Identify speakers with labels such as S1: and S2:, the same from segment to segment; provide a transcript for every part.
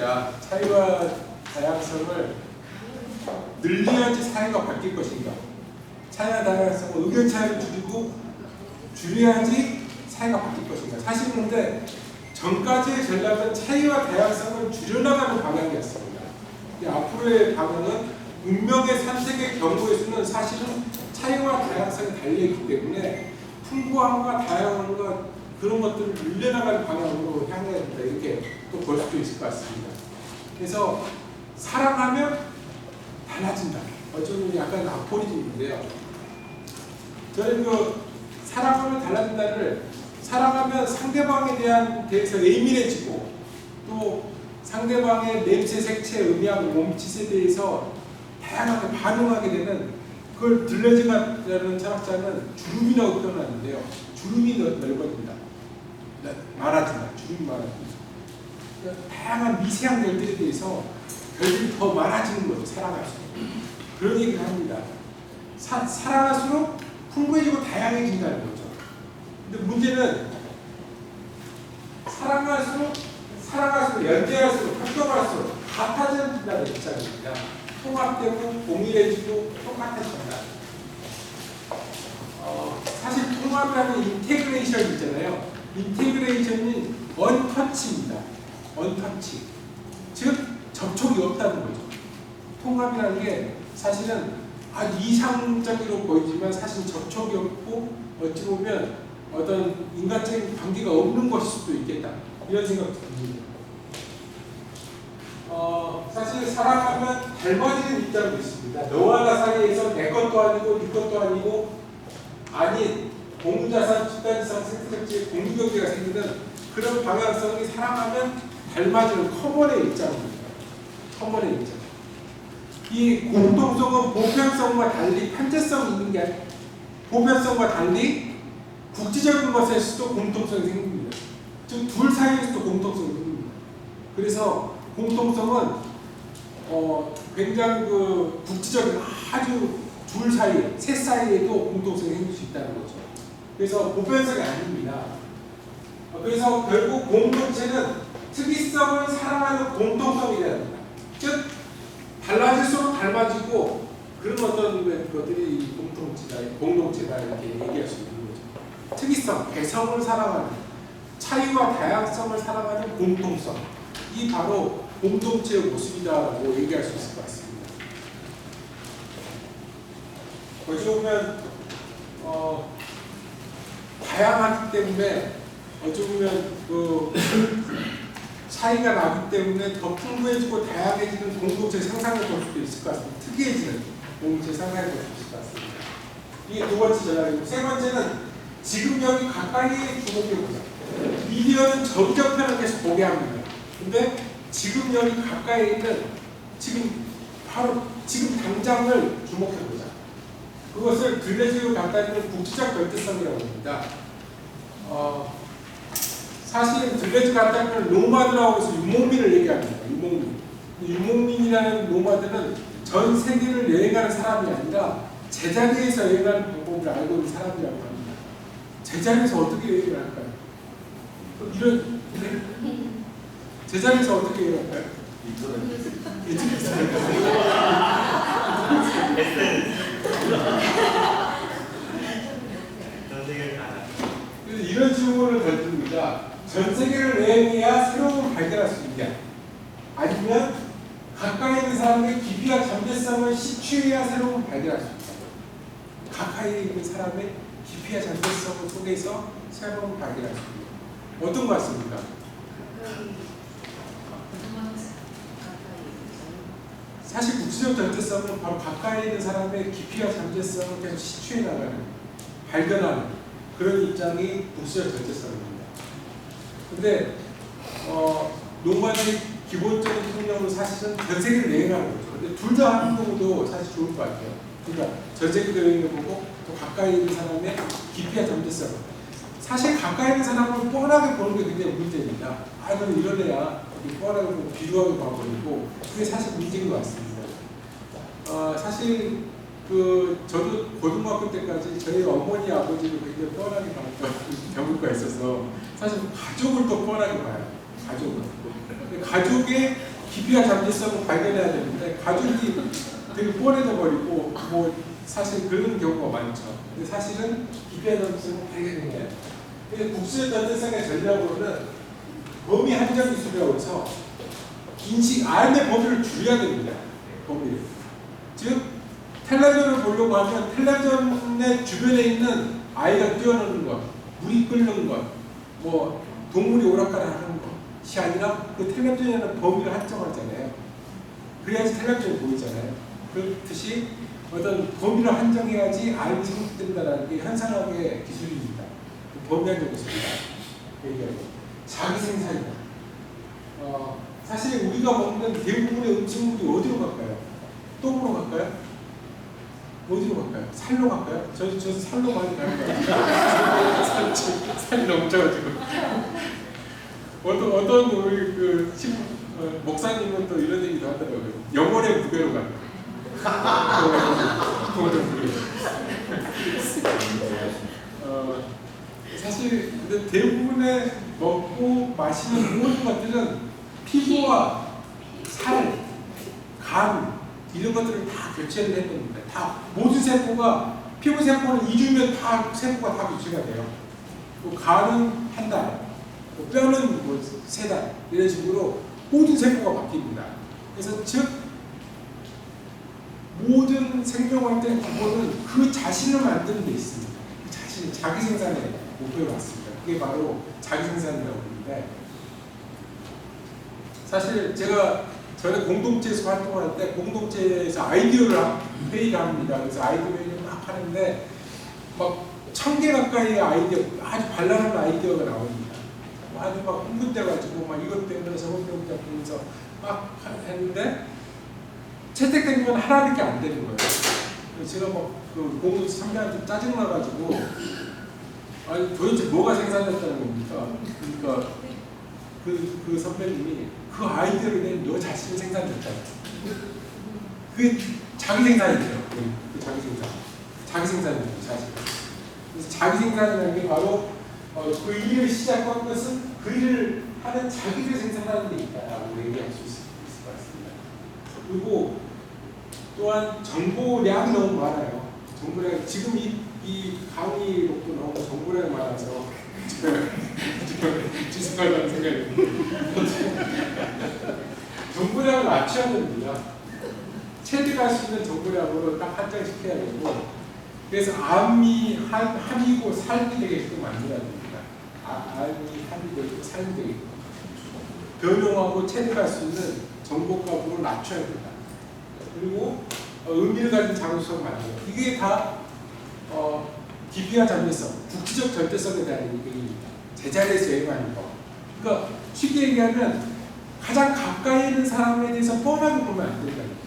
S1: 문제입니다. 차이와 다양성을 늘려야지 사회가 바뀔 것인가? 차이와 다양성은 의견 차이를 줄여야지 사회가 바뀔 것인가? 사실 그런데 전까지의 전략은 차이와 다양성을 줄여나가는 방향이었습니다. 앞으로의 방향은 운명의 산색의 경우에서는 사실은 차이와 다양성이 달려있기 때문에 풍부함과 다양함과 그런 것들을 늘려나가는 방향으로 향해야 된다. 이렇게 또 볼 수도 있을 것 같습니다. 그래서 사랑하면 달라진다. 좀 약간 아포리즘인데요. 저는 사랑하면 달라진다를 사랑하면 상대방에 대해서 예민해지고 또 상대방의 냄새, 색채, 음향, 몸짓에 대해서 다양하게 반응하게 되는 그걸 들레즈가라는 철학자는 주름이라고 표현하는데요. 주름이 넓어집니다. 많아진다. 주름이 많아집니다. 다양한 미세한 별들에 대해서 별들이 더 많아지는 거죠. 사랑할수록. 그런 얘기를 합니다. 사랑할수록 풍부해지고 다양해진다는 거죠. 근데 문제는 사랑할수록 연대할수록 협동할수록 같아진다는 입장입니다. 통합되고 동일해지고 똑같아진다. 사실 통합이라는 인테그레이션 있잖아요. 인테그레이션은 언터치입니다. 언터치. 즉 접촉이 없다는 거죠. 통합이라는 게 사실은 아주 이상적으로 보이지만 사실 접촉이 없고 어찌 보면 어떤 인간적인 관계가 없는 것일 수도 있겠다. 이런 생각도 듭니다. 사실 사랑하면 닮아지는 입장도 있습니다. 너와 나 사이에서 내 것도 아니고 네 것도 아니고 아닌 공유자산, 집단지상, 생태적지의 공유경제가 생기는 그런 방향성이 사랑하면 닮아지는 커먼의 입장입니다. 커먼의 입장. 이 공통성은 보편성과 달리 편제성이 있는 게 아니라 보편성과 달리 국지적인 것에서도 공통성이 생깁니다. 즉 둘 사이에서도 공통성이 생깁니다. 그래서 공통성은 굉장히 국지적인 아주 둘 사이, 셋 사이에도 공통성이 생길 수 있다는 거죠. 그래서 보편성이 아닙니다. 그래서 결국 공동체는 특이성을 사랑하는 공통성이 돼야 합니다. 즉 달라질수록 닮아지고 그런 어떤 것들이 공동체다 이렇게 얘기할 수 있는 거죠. 특이성, 개성을 사랑하는, 차이와 다양성을 사랑하는 공통성, 이 바로 공동체의 모습이다라고 얘기할 수 있을 것 같습니다. 어찌 보면 다양하기 때문에 어찌 보면 차이가 나기 때문에 더 풍부해지고 다양해지는 공동체 상상을 볼 수도 있을 것 같습니다. 특이해지는 공동체 상상을 볼 수 있을 것 같습니다. 이게 두 번째 전략이고, 세 번째는 지금 여기 가까이에 주목해보자. 미디어는 점점편을 계속 보게 합니다. 근데 지금 여기 가까이에 있는 바로 지금 당장을 주목해보자. 그것을 들레즈로 간단히는 국지적 절대성이라고 합니다. 사실은 들레즈 간단히는 노마드라고 해서 유목민을 얘기합니다. 유목민이라는 노마드는 전 세계를 여행하는 사람이 아니라 제자리에서 여행하는 방법을 알고 있는 사람이라고 합니다. 제자리에서 어떻게 여행을 할까요? 제자리에서 어떻게 여행할까요? 이런 질문을 던집니다. 전 세계를 여행해야 새로운 발견할 수 있냐? 아니면 가까이 있는 사람의 깊이와 잠재성을 시취해야 새로운 발견할 수 있다. 가까이 있는 사람의 깊이와 잠재성 속에서 새로운 발견할 수 있다. 어떤 것 같습니까? 사실 국지적 전체성은 바로 가까이 있는 사람의 깊이와 잠재성을 계속 시취해 나가는, 발견하는 그런 입장이 국지적 전체성입니다. 근데 노마드의 기본적인 통념은 사실은 전 세계를 여행하는 거죠. 근데 둘 다 하는 경우도 사실 좋을 것 같아요. 그러니까 전 세계를 여행해보고 또 가까이 있는 사람의 깊이와 잠재성. 사실 가까이 있는 사람을 뻔하게 보는 게 굉장히 문제입니다. 그럼 이런 애야 뻔하게 보고 비교하게 봐버리고 그게 사실 문제인 것 같습니다. 사실 저도 고등학교 때까지 저희 어머니 아버지를 굉장히 뻔하게 봤던 경우가 있어서 사실 가족을 더 뻔하게 봐요. 가족의 깊이와 잠재성을 발견해야 되는데 가족이 되게 뻔해져 버리고 뭐 사실 그런 경우가 많죠. 근데 사실은 깊이와 잠재성을 발견해야 돼요. 근데 국수의 전대성의 전략으로는 범위 한정 기술이라고 해서 안의 범위를 줄여야 됩니다. 범위를. 즉 텔레비전을 보려고 하면 텔레비전의 주변에 있는 아이가 뛰어노는 것, 물이 끓는 것, 뭐 동물이 오락가락 하는 것이 아니라 그 텔레비전에는 범위를 한정하잖아요. 그래야지 텔레비전이 보이잖아요. 그렇듯이 어떤 범위를 한정해야지 알이 성립된다는 게 현상학의 기술입니다. 범위 한정 기술이다. 얘기하고 자기 생산이다. 사실 우리가 먹는 대부분의 음식물이 어디로 갈까요? 똥으로 갈까요? 어디로 갈까요? 살로 갈까요? 저 살로 많이 가는 거 같아요. 살이 넘쳐가지고. 어떤 우리 목사님은 또 이런 얘기도 하더라고요. 영혼의 무게로 가는 사실 근데 대부분의 먹고 마시는 모든 것들은 피부와 살, 간 이런 것들을 다 교체를 해야 됩니다. 다 모든 세포가 피부 세포는 2주면 다 세포가 다 교체가 돼요. 또 간은 한 달, 또 뼈는 뭐 3달 이런 식으로 모든 세포가 바뀝니다. 그래서 즉 모든 생명 활동의 기본은 그 자신을 만드는 데 있습니다. 그 자신, 자기 생산의 목표를 갖습니다. 그게 바로 자기 생산이라고 하는데 사실 제가 전에 공동체에서 활동할 때 공동체에서 아이디어를 회의를 합니다. 그래서 아이디어 회의를 막 하는데 막 1000개 가까이의 아이디어, 아주 발랄한 아이디어가 나옵니다. 아주 막 흥분돼가지고 막 이것 때문에 저것 때문에 하면서 막 했는데 채택된 건 하나밖에 안 되는 거예요. 그래서 제가 막 그 공동체 선배한테 짜증나가지고 아니 도대체 뭐가 생산됐다는 겁니까? 그러니까 그 선배님이 그 아이디어를 낸 너 자신이 생산됐다. 그게 자기 생산이에요. 그 자기 생산. 자기 생산이에요. 자신. 그래서 자기 생산이라는 게 바로 그 일을 시작한 것은 그 일을 하는 자기를 생산하는 데 있다라고 얘기할 수 있을 것 같습니다. 그리고 또한 정보량이 너무 많아요. 정보량 지금 이 강의록도 너무 정보량이 많아서 지속하려는 생각이 정보량을 낮춰야 됩니다. 체득할 수 있는 정보량으로 딱 한정시켜야 되고 그래서 암이 함이고 삶이 되게끔 만들어야 됩니다. 암이 함이 되고 삶이 되게끔 변용하고 체득할 수 있는 정보값으로 낮춰야 된다. 그리고 의미를 가진 장소를 만들어요. 이게 다 깊이와 잠재성, 국지적 절대성에 대한 얘기입니다. 제자리에서 여행하는 거. 그러니까 쉽게 얘기하면 가장 가까이 있는 사람에 대해서 뻔하게 보면 안 된다는 거죠.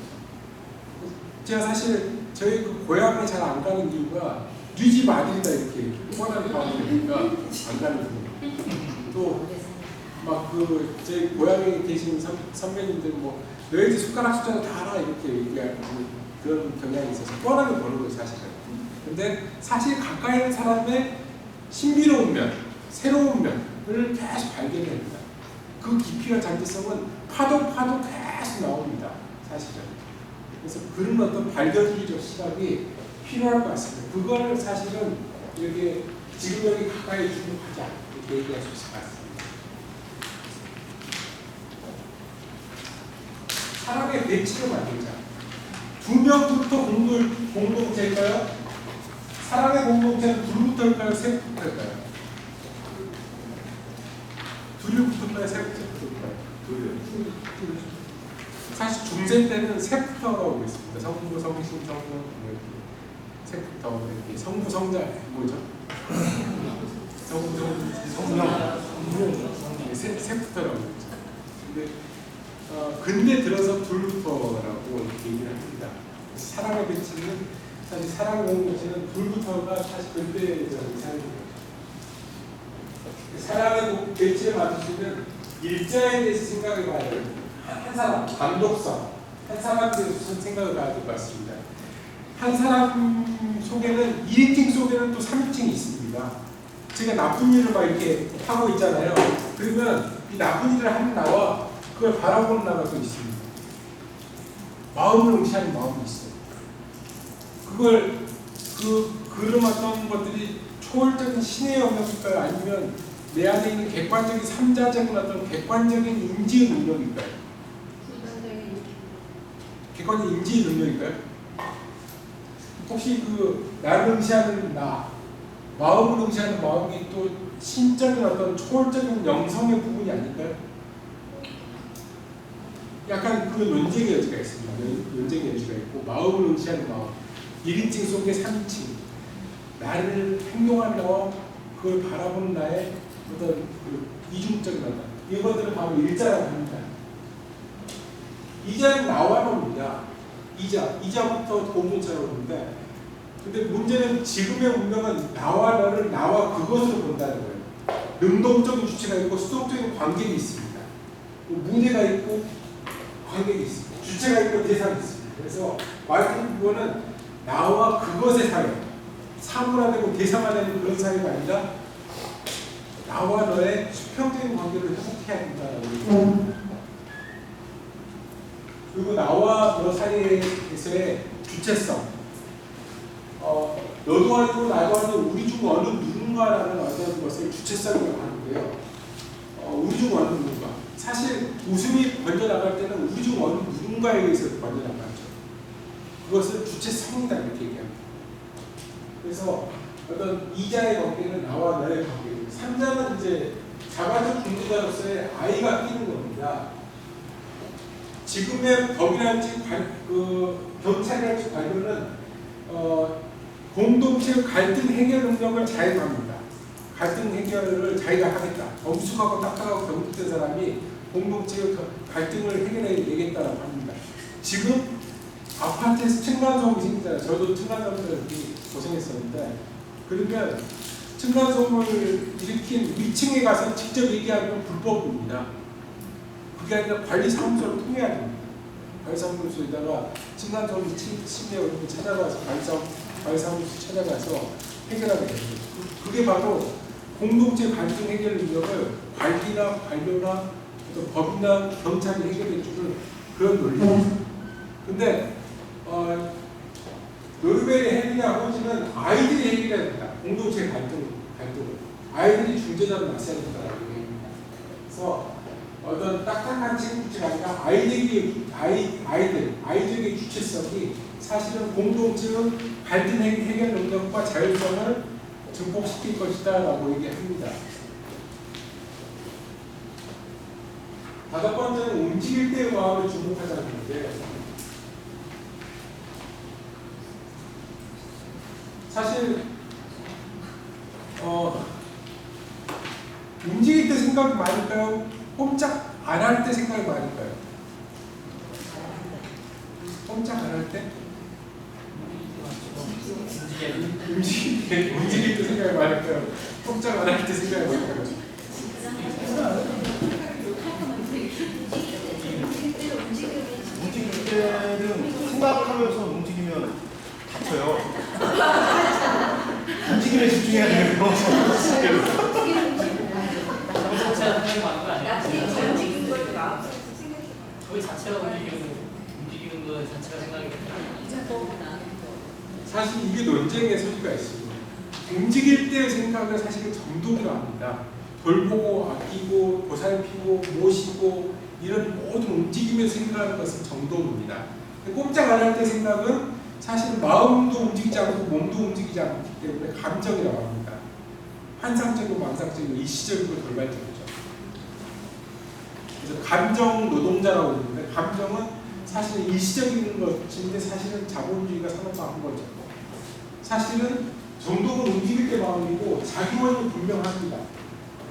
S1: 제가 사실 저희 그 고향에 잘 안 가는 이유가 네 집 아들이다 이렇게 뻔하게 봐버리니까 안 가는 거예요. 또 막 저희 고향에 계신 선배님들 뭐 너희들 숟가락 숫자를 다 알아 이렇게 얘기하는 그런 경향이 있어서 뻔하게 보는 거예요 사실은. 근데 사실 가까이 있는 사람의 신비로운 면, 새로운 면을 계속 발견해야 합니다. 그 깊이와 잠재성은 파도 계속 나옵니다. 사실은. 그래서 그런 어떤 발견주의적 시각이 필요할 것 같습니다. 그걸 사실은 이렇게 지금 여기 가까이 주고 가자 이렇게 얘기할 수 있을 것 같습니다. 사람의 배치를 만들자. 2명부터 공동체일까요? 사람의 공동체는 둘부터일까요? 셋부터일까요? 둘부터일까요? 셋부터일까요? 사실 중세 때는 셋부터라고 있습니다. 성부, 성신, 성령, 셋부터 이렇게 성부, 성자 뭐죠? 성부, 성령, 셋부터라고 했죠. 근데 근대 들어서 둘부터라고 이렇게 얘기를 합니다. 사람의 배치는 사실 사람의 공동체는 둘부터가 사실 근대적인 사람입니다. 사람의 배치에 맞추시면 일자에 대해서 생각해 봐야 돼요. 한 사람, 감독성, 한 사람에 대해서 생각을 봐야 될 것 같습니다. 한 사람 속에는 1인칭 속에는 또 3인칭이 있습니다. 제가 나쁜 일을 막 이렇게 하고 있잖아요. 그러면 이 나쁜 일을 하는 나와 그걸 바라보는 나라가 또 있습니다. 마음을 응시하는 마음이 있어요. 그걸 그런 어떤 것들이 초월적인 신의 영역일까요? 아니면 내 안에 있는 객관적인 삼자적인 어떤 객관적인 인지의 능력일까요? 객관적인 인지의 능력일까요? 혹시 나를 응시하는 나, 마음을 응시하는 마음이 또 신적인 어떤 초월적인 영성의 부분이 아닐까요? 약간 그 논쟁의 여지가 있습니다. 논쟁의 여지가 있고, 마음을 응시하는 마음, 1인칭 속에 3인칭, 나를 행동하는 나와 그걸 바라보는 나의 어떤 그 이중적인 어떤 이것들을 바로 일자라고 합니다. 이자는 나와는 뭡니다. 이자부터 공동체라고 보는데, 근데 문제는 지금의 운명은 나와 너를 나와 그것으로 본다는 거예요. 능동적인 주체가 있고 수동적인 관계가 있습니다. 문제가 있고 관계가 있습니다. 주체가 있고 대상이 있습니다. 그래서 마이클 부어는 나와 그것의 사회, 사물화되고 대상화되는 그런 사회가 아니라 나와 너의 수평적인 관계를 회복해야 된다라고 얘기합니다. 그리고 나와 너 사이에서의 주체성, 너도 아니고 나도 아니고 우리 중 어느 누군가라는 어떤 것을 주체성이라고 하는데요. 우리 중 어느 누군가. 사실 웃음이 번져나갈 때는 우리 중 어느 누군가에 의해서 번져나가죠. 그것을 주체성이다 이렇게 얘기합니다. 그래서 어떤 이자의 관계는 나와 너의 관계고, 삼자는 이제 자발적 중재자로서의 아이가 끼는 겁니다. 지금의 법이랄지 경찰이랄지 관료는 공동체 갈등 해결 능력을 자기가 합니다. 갈등 해결을 자기가 하겠다. 엄숙하고 딱딱하고 경직된 사람이 공동체의 갈등을 해결해 내겠다라고 합니다. 지금 아파트에서 층간소음이 생기잖아요. 저도 층간소음 때문에 고생했었는데, 그러면 층간소음을 일으킨 위층에 가서 직접 얘기하면 불법입니다. 그게 아니라 관리사무소를 통해야 됩니다. 관리사무소에다가 층간소음 침해 원인을 찾아가서 관리사무소 찾아가서 해결하게 됩니다. 그게 바로 공동체 갈등 해결 능력을 관리나 관료나 또 법이나 경찰이 해결해 주는 그런 논리입니다. 근데 노르웨이 헬리나 호지는 아이들이 해결해야 된다. 공동체 갈등을. 아이들이 중재자로 나서야 된다고 얘기합니다. 그래서 어떤 딱딱한 책임주체가 아니라 아이들의 주체성이 사실은 공동체의 갈등 해결 능력과 자율성을 증폭시킬 것이다 라고 얘기합니다. 다섯 번째는 움직일 때의 마음을 주목하자는 건데, 사실 움직일 때 생각이 많을까요? 꼼짝 안 할 때 생각이 많을까요? 꼼짝 안 할 때? 움직일 때 생각이 많을까요? 꼼짝 안 할 때 생각이 많을까요?
S2: 움직일 때는 생각하면서 움직이면 다쳐요. 움직임에 집중해야 돼요.
S3: 거의 자체가 움직이는 거 자체가 생각이
S1: 사실 이게 논쟁의 소지가 있습니다. 움직일 때의 생각을 사실은 정독이라고 합니다. 돌보고 아끼고 보살피고 모시고 이런 모든 움직임에서 생각하는 것은 정독입니다. 꼼짝 안 할 때 생각은 사실 마음도 움직이지 않고 몸도 움직이지 않기 때문에 감정이라고 합니다. 환상적이고 망상적이고 일시적이고 돌발적이죠. 그래서 감정 노동자라고 부르는데, 감정은 사실은 일시적인 것인데 사실은 자본주의가 산업화한 거죠. 사실은 정독은 움직일 때 마음이고 자기 원인이 분명합니다.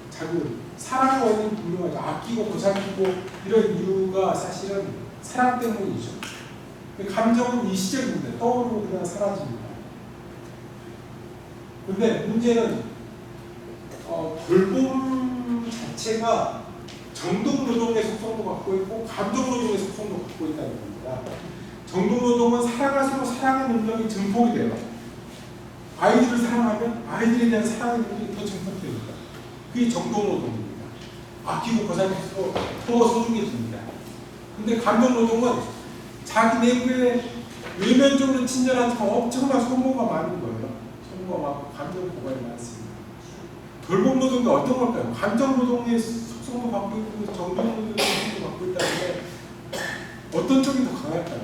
S1: 자기 원인. 사랑의 원인이 분명하죠. 아끼고 보살피고 이런 이유가 사실은 사랑 때문이죠. 감정은 일시적입니다. 떠오르고 그냥 사라집니다. 근데 문제는 돌봄 자체가 정독 노동의 속성도 갖고 있고 감정 노동의 속성도 갖고 있다는 겁니다. 정독 노동은 사랑할수록 사랑의 능력이 증폭이 돼요. 아이들을 사랑하면 아이들에 대한 사랑의 능력이 더 증폭됩니다. 그게 정독 노동입니다. 아끼고 보살필수록 더 소중해집니다. 근데 감정노동은 자기 내부에 외면적으로 친절하지만 엄청난 소모가 많은 거예요. 소모가 많고 감정 고갈이 많습니다. 돌봄노동이 어떤 걸까요? 감정노동의 속성도 갖고 있고 정정노동의 속성도 갖고 있다는데 어떤 쪽이 더 강할까요?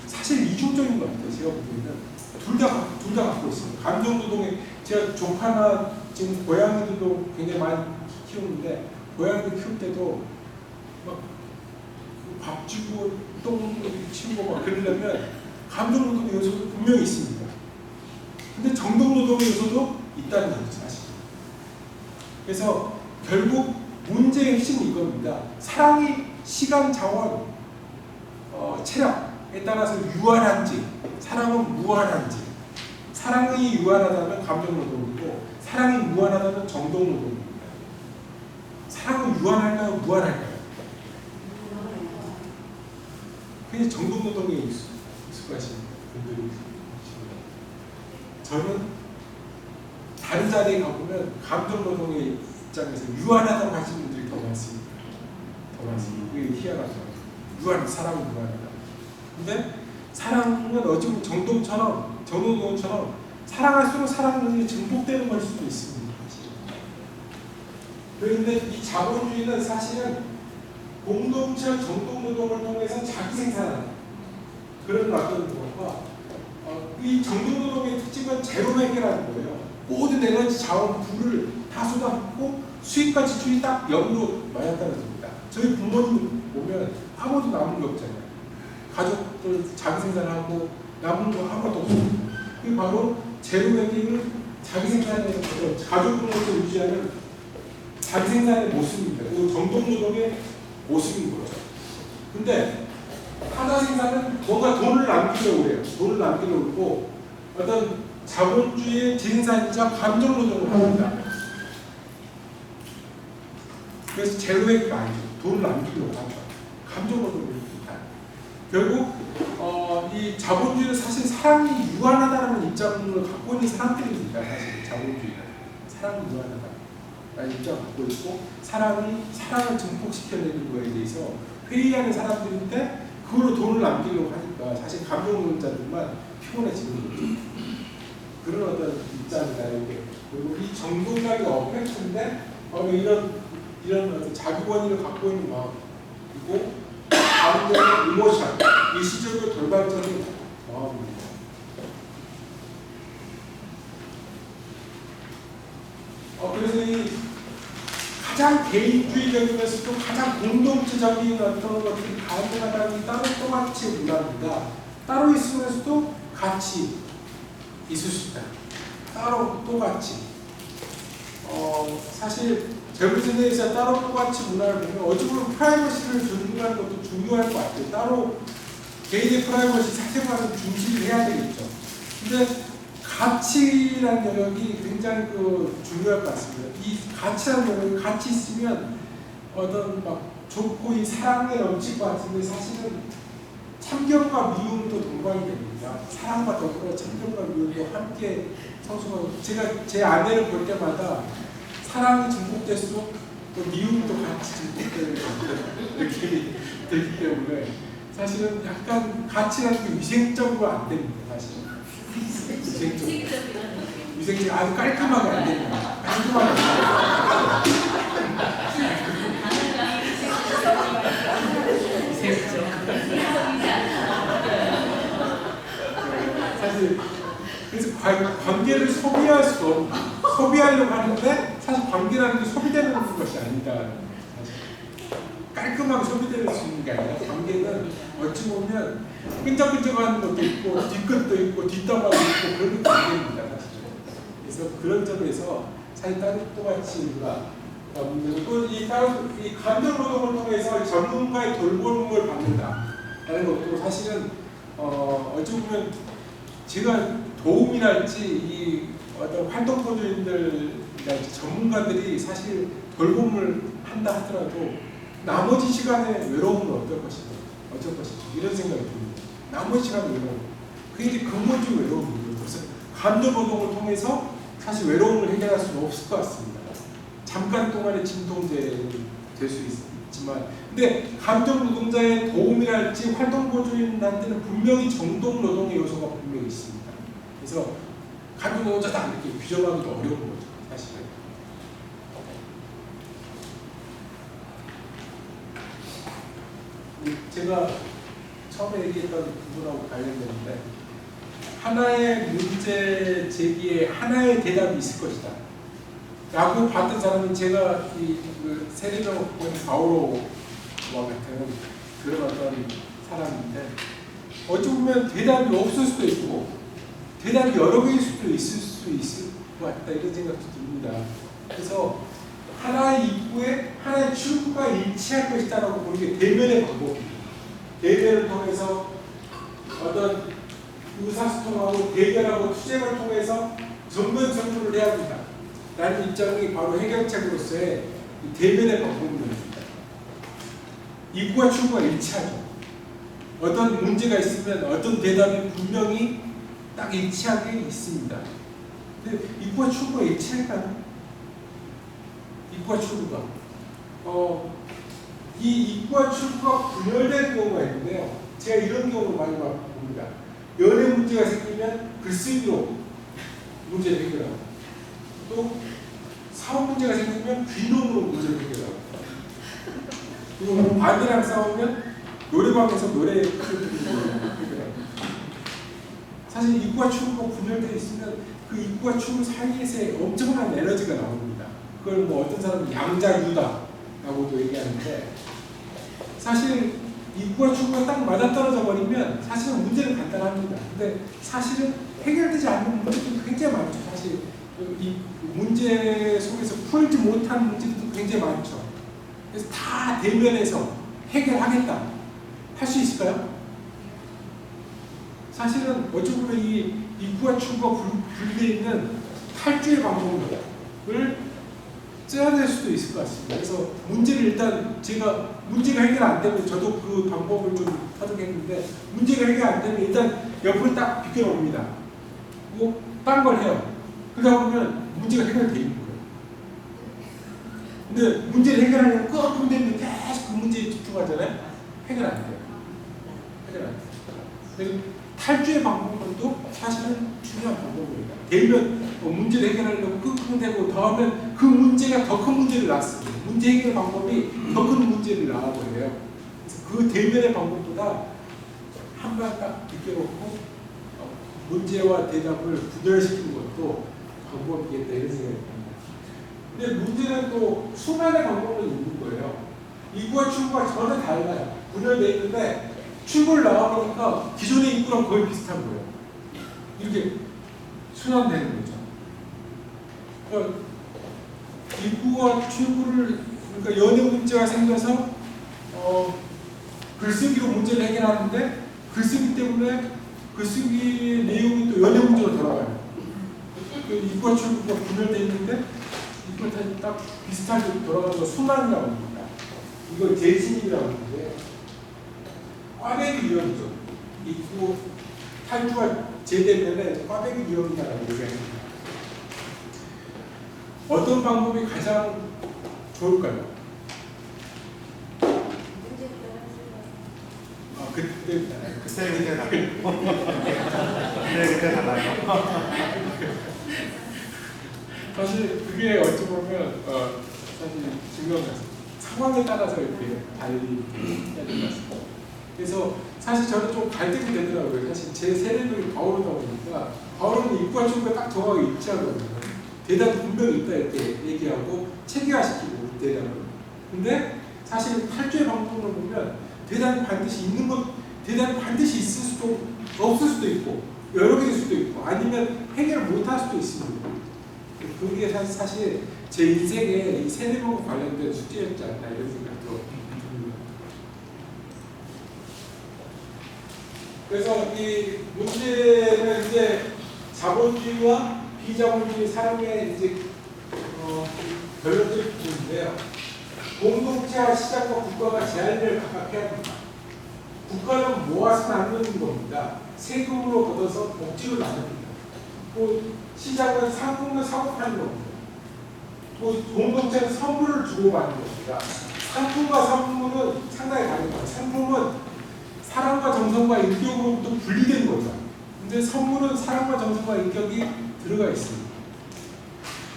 S1: 사실 이중적인 것 같아요. 제가 보기에는 둘 다 갖고 있습니다. 감정노동에 제가 조카나 지금 고양이들도 굉장히 많이 키우는데 고양이들 키울 때도 막 밥 주고 똥 치우고 막 그러려면 감정노동의 요소도 분명히 있습니다. 근데 정동노동의 요소도 있다는 거죠, 사실. 그래서 결국 문제의 핵심은 이겁니다. 사랑이 시간, 자원, 체력에 따라서 유한한지, 사랑은 무한한지, 사랑이 유한하다면 감정노동이고, 사랑이 무한하다면 정동노동입니다. 사랑은 유한할까요? 무한할까요? 그게 정동노동에 익숙하신 분들이 계십니다. 저는 다른 자리에 가보면 감정노동의 입장에서 유한하다고 하시는 분들이 더 많습니다. 더 많습니다. 그게 희한하죠. 사랑은 유한하다. 근데 사랑은 어찌 보면 정동노동처럼 사랑할수록 사랑이 증폭되는 걸 수도 있습니다. 그런데 이 자본주의는 사실은 공동체 정동노동을 통해서 자기 생산하는 그런 어떤 것과 이 정동노동의 특징은 제로 회계라는 거예요. 모든 에너지 자원 부를 다 쏟아붓고 수익과 지출이 딱 0으로 맞아떨어집니다. 저희 부모님 보면 아무도 남은 게 없잖아요. 가족들 자기 생산하고 남은 거 아무것도 없습니다. 그게 바로 제로 회계를 자기 생산의 가족으로서 유지하는 자기 생산의 모습입니다. 그리고 정동노동의 모습인 거죠. 근데 하나 생산은 뭔가 돈을 남기려고 해요. 돈을 남기려고 하고 어떤 자본주의의 재생산이자 감정노동을 합니다. 그래서 제로액가 아니죠. 돈을 남기려고 하죠. 감정노동을 합니다. 결국 이 자본주의는 사실 사랑이 유한하다는 입장을 갖고 있는 사람들입니다. 사실 자본주의는 사랑이 유한하다. 입장을 갖고 있고 사랑을 증폭시켜내는 거에 대해서 회의하는 사람들인데 그걸로 돈을 남기려고 하니까 사실 감정노동자들만 피곤해지는 거죠. 그런 어떤 입장이다. 그리고 이 정동력이 어펙트인데 이런 어떤 자기 권위를 갖고 있는 마음이고 감정의 이모션, 일시적으로 돌발적인 마음입니다. 그래서 이 가장 개인주의적이면서도 가장 공동체적인 어떤 것들이 가능하다는 따로 똑같이 문화입니다. 따로 있으면서도 같이 있을 수 있다. 따로 똑같이. 사실 젊은 세대에서 따로 똑같이 문화를 보면 어찌 보면 프라이버시를 존중하는 것도 중요할 것 같아요. 따로 개인의 프라이버시 사생활을 중시를 해야 되겠죠. 근데 가치라는 영역이 굉장히 중요할 것 같습니다. 이 가치라는 영역이 같이 있으면 어떤 막 좋고 이 사랑에 넘칠 것 같은데 사실은 참견과 미움도 동반이 됩니다. 사랑과 더불어 참견과 미움도 함께 성숙하고 제가 제 아내를 볼 때마다 사랑이 증폭될수록 또 미움도 같이 증폭되는 느낌이 들기 때문에 사실은 약간 가치라는 게 위생적으로 안 됩니다. 사실은. 위생적 아주 깔끔하게 안 됩니다. 깔끔하게 안 사실 그래서 관계를 소비하려고 하는데 사실 관계라는 게 소비되는 것이 아니다. 사실 깔끔하게 소비될 수 있는 게 아니라 관계는 어찌 보면 끈적끈적한 것도 있고 뒤끝도 있고 뒷담화도 있고 그런 관계입니다. 사실. 그래서 그런 점에서 사실 따로 똑같이 우리가 또 이 감정노동을 통해서 전문가의 돌봄을 받는다라는 것도 사실은 어찌 보면 제가 도움이랄지 이 어떤 활동포주인들이랄지 전문가들이 사실 돌봄을 한다 하더라도 나머지 시간에 외로움은 어쩔 것인가 이런 생각이 듭니다. 나머지 시간에 외로움 그게 이제 근본적인 외로움이에요. 그래서 감정노동을 통해서 사실 외로움을 해결할 수는 없을 것 같습니다. 잠깐 동안의 진통제는 될 수 있지만, 근데 감정 노동자의 도움이랄지 활동 보조인한테는 분명히 정동 노동의 요소가 분명히 있습니다. 그래서 감정 노동자다 이렇게 규정하기도 어려운 거죠, 사실은. 제가 처음에 얘기했던 부분하고 관련되는데, 하나의 문제 제기에 하나의 대답이 있을 것이다 라고 봤던 사람은 제가 그 세례명 바오로와 같은 그런 어떤 사람인데, 어찌 보면 대답이 없을 수도 있고 대답이 여러 개일 수도 있을 것 같다, 이런 생각도 듭니다. 그래서 하나의 입구에 하나의 출구가 일치할 것이다라고 보는 게 대면의 방법입니다. 대면을 통해서 어떤 의사소통하고 대결하고 투쟁을 통해서 전면선포를 해야 한다 라는 입장이 바로 해결책으로서의 대면의 방법입니다. 입구와 출구가 일치하죠. 어떤 문제가 있으면 어떤 대답이 분명히 딱 일치하게 있습니다. 근데 입구와 출구가 일치할까요? 입구와 출구가 이 입구와 출구가 분열된 경우가 있는데요. 제가 이런 경우를 많이 봅니다. 연애 문제가 생기면 글쓰기로 문제를 해결하고, 또 사업 문제가 생기면 귀농으로 문제를 해결하고, 그리고 아내랑 싸우면 노래방에서 노래 해결하고. 사실 입구와 출구가 분열되어 있으면 그 입구와 출구 사이에서 엄청난 에너지가 나옵니다. 그걸 뭐 어떤 사람은 양자유다라고도 얘기하는데, 사실 입구와 출구가 딱 맞아떨어져 버리면 사실은 문제는 간단합니다. 근데 사실은 해결되지 않는 문제도 굉장히 많죠. 사실 이 문제 속에서 풀지 못한 문제도 굉장히 많죠. 그래서 다 대면에서 해결하겠다 할 수 있을까요? 사실은 어찌 보면 이 입구와 출구가 분리되어 있는 탈주의 방법을 써야 될 수도 있을 것 같습니다. 그래서 문제를 일단 제가 문제가 해결 안 되면, 저도 그 방법을 좀 터득했는데, 문제가 해결 안 되면 일단 옆으로 딱 비껴놓습니다. 그리고 딴 걸 해요. 그러다 보면 문제가 해결되어 있는 거예요. 근데 문제를 해결하려면 꼭 문제는 계속 그 문제에 집중하잖아요. 해결 안 돼요. 해결 안 돼요. 그래서 탈주의 방법도 사실은 중요한 방법입니다. 대면 문제를 해결하려고 끙끙대고 더 하면 그 문제가 더 큰 문제를 낳습니다. 문제 해결 방법이 더 큰 문제를 낳아버려요. 그래서 그 대면의 방법보다 한 발 딱 비껴놓고 문제와 대답을 분열시키는 것도 방법이겠다, 이런 생각이 듭니다. 근데 문제는 또 수많은 방법은 있는 거예요. 입구와 출구가 전혀 달라요. 분열되어 있는데 출구를 나와보니까 기존의 입구랑 거의 비슷한 거예요. 이렇게 순환되는 거죠. 그러니까 입구와 출구를, 그러니까 연애 문제가 생겨서 글쓰기로 문제를 해결하는데, 글쓰기 때문에 글쓰기 내용이 또 연애 문제로 돌아가요. 입구와 출구가 분열되어 있는데 입구가 딱 비슷하게 돌아가는 거 순환이라고 합니다. 이걸 재진입이라고 하는데, 꽈배기 위험이죠. 입구 탈주가 제대면에 꽈배기 위험이다라고 얘기합니다. 어떤 방법이 가장 좋을까요? 그때
S2: 달라요.
S1: 사실 그게 어찌 보면 사실 중요한 것 같습니다. 상황에 따라서 이렇게 달리 해야 될 것 같습니다. 그래서 사실 저는 좀 갈등이 되더라고요. 사실 제 세례명이 바오로다 보니까, 바오로는 입구와 출구가 딱 정확하게 일치하거든요. 대답이 분명히 있다 이렇게 얘기하고 체계화시키고 대답을. 근데 사실 탈주의 방법으로 보면 대답이 반드시 있는 것, 대답이 반드시 있을 수도 없을 수도 있고 여러 개일 수도 있고, 아니면 해결을 못할 수도 있습니다. 그게 사실 제 인생에 이 세례명과 관련된 숙제였지 않나, 이런 생각도 듭니다. 그래서 이 문제는 이제 자본주의와 비자본주의 사용의 이제 결론적인 부분인데요. 공동체와 시장과 국가가 제한을 각각 해야 됩니다. 국가는 모아서 나누는 겁니다. 세금으로 걷어서 복지로 나눕니다. 또 시장은 상품을 사고 파는 겁니다. 공동체는 선물을 주고받는 겁니다. 상품과 선물은 상당히 다른 거예요. 상품은 사랑과 정성과 인격으로부터 분리된 거죠. 근데 선물은 사랑과 정성과 인격이 들어가 있습니다.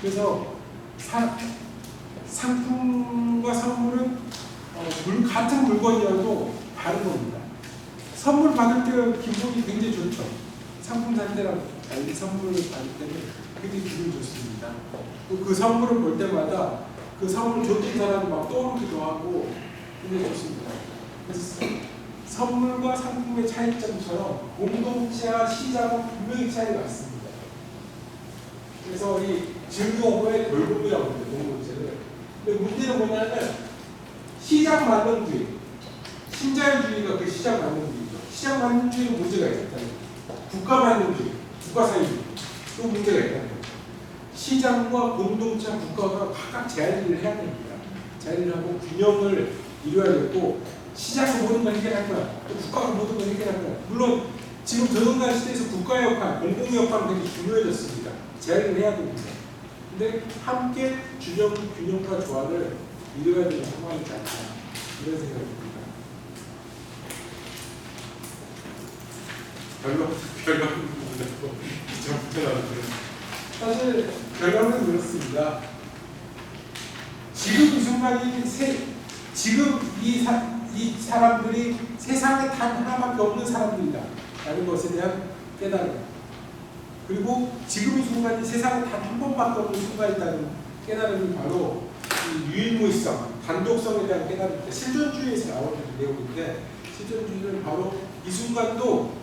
S1: 그래서 상품과 선물은 같은 물건이어도 다른 겁니다. 선물 받을 때 기분이 굉장히 좋죠. 상품 살 때랑 달리 선물을 받을 때는 굉장히 기분이 좋습니다. 그 선물을 볼 때마다 그 선물 줬던 사람이 막 떠오르기도 하고 굉장히 좋습니다. 그래서 선물과 상품의 차이점처럼 공동체와 시장은 분명히 차이가 있습니다. 그래서 이 증거의 돌봄이라고 합니다. 공동체를. 근데 문제는 뭐냐면 시장 만능주의, 신자유주의가 그 시장 만능주의죠. 시장 만능주의는 문제가 있다는 거예요. 국가 만능주의, 국가 사회주의 또 문제가 있다는 거예요. 시장과 공동체와 국가가 각각 제한을 해야 됩니다. 제한을 하고 균형을 이루어야 되고 시장이 모든 걸 해결할 거야. 또 국가가 모든 걸 해결할 거야. 물론 지금 조선간 시대에서 국가의 역할, 공공의 역할은 되게 중요해졌습니다. 제한을 해야 됩니다. 근데 함께 균형과 조화를 이루어야 되는 상황이지 않나 이런 생각이 듭니다. 결론은 사실 결론은 그렇습니다. 지금 이 순간이 지금 이 사람들이 세상에 단 하나밖에 없는 사람들이다 라는 것에 대한 깨달음, 그리고 지금 이 순간이 세상에 단 한 번밖에 없는 순간이라는 깨달음이 바로 이 유일무이성, 단독성에 대한 깨달음입니다. 실존주의에서 나오는 내용인데 실존주의는 바로 이 순간도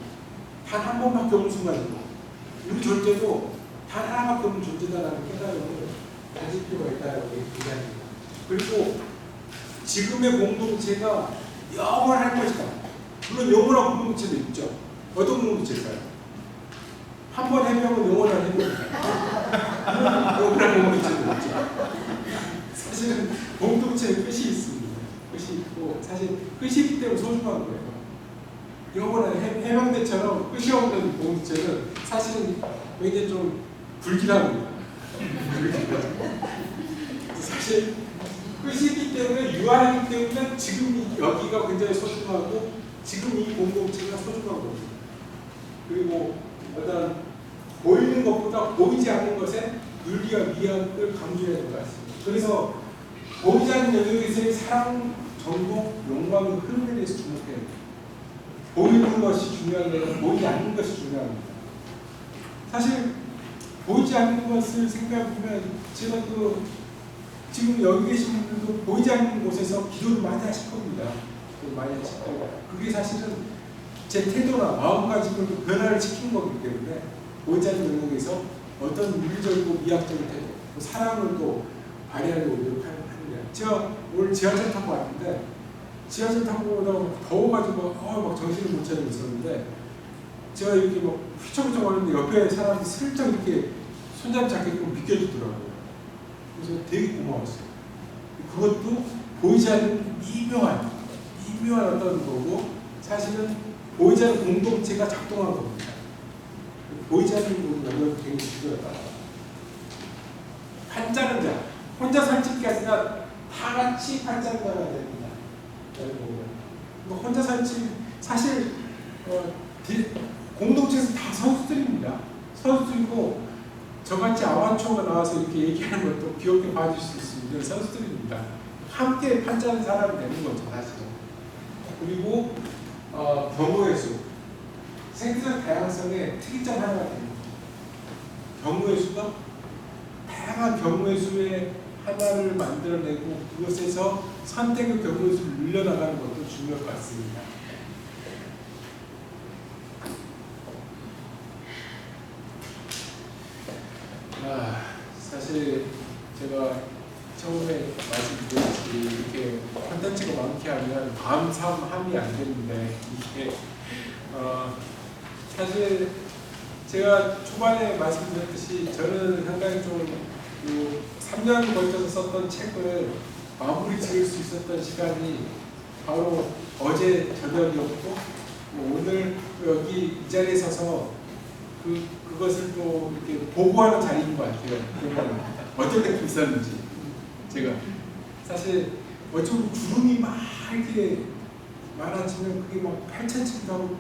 S1: 단 한 번밖에 없는 순간이고 우리 존재도 단 하나밖에 없는 존재다라는 깨달음을 가질 필요가 있다고 얘기합니다. 그리고 지금의 공동체가 영원할 것이다. 물론 영원한 공동체도 있죠. 어떤 공동체일까요? 한 번 해명은 영원한 해명입니다. 영원한 공동체도 있죠. 사실은 공동체에 끝이 있습니다. 끝이 있고 사실 끝이 있기 때문에 소중한 거예요. 영원한 해명대처럼 끝이 없는 공동체는 사실은 굉장히 좀 불길합니다. 사실 끝이 있기 때문에 유한하기 때문에 지금 여기가 굉장히 소중하고 지금 이 공동체가 소중한 겁니다. 그리고 어떤 보이는 것보다 보이지 않는 것에 윤리와 미학을 강조해야 될 것 같습니다. 그래서 보이지 않는 영역에서의 사랑, 정복, 욕망의 흐름에 대해서 주목해야 됩니다. 보이는 것이 중요한 게 아니라 보이지 않는 것이 중요합니다. 사실 보이지 않는 것을 생각해보면 제가 지금 여기 계신 분들도 보이지 않는 곳에서 기도를 많이 하실 겁니다. 많이 하실 거고 그게 사실은 제 태도나 마음가짐을 변화를 시킨 거기 때문에 보이지 않는 영역에서 어떤 윤리적이고 미학적인 태도, 사랑을 또 발휘하려고 노력하는 거예요. 제가 오늘 지하철 타고 왔는데 지하철 타고 오다가 더워가지고 막 정신을 못 차리고 있었는데 제가 이렇게 막 휘청휘청 하는데 옆에 사람이 슬쩍 이렇게 손잡이 잡게끔 비켜주더라고요. 그래서 되게 고마웠어요. 그것도 보이지 않는 미묘한 어떤 거고 사실은 보이지 않는 공동체가 작동한 겁니다. 보이지 않는 영역이 굉장히 중요하다. 판자는 자, 혼자 살집게 아니라 다 같이 판자가 됩니다. 혼자 살집 사실 공동체에서 다 선수들입니다. 선수들이고 저같이 아마추어가 나와서 이렇게 얘기하는 것도 귀엽게 봐줄 수 있는 선수들입니다. 함께 판자는 사람이 되는 거죠, 사실은. 그리고 경우의 수, 생태적 다양성의 특이점 하나가 됩니다. 경우의 수가 다양한 경우의 수의 하나를 만들어내고 그것에서 선택의 경우의 수를 늘려나가는 것도 중요할 것 같습니다. 사실 제가 처음에 말씀드렸듯이 이렇게 콘텐츠가 많게 하면 감삼함이 안 되는데 이게 사실 제가 초반에 말씀드렸듯이 저는 상당히 좀 3년 걸쳐서 썼던 책을 마무리 지을 수 있었던 시간이 바로 어제 저녁이었고 오늘 여기 이 자리에 서서 그것을 또 이렇게 보고하는 자리인 것 같아요. 그러면 어떤 느낌이 있었는지. 제가 사실 어쩌면 구름이 막 이렇게 많아지면 그게 막 펼쳐지기도 하고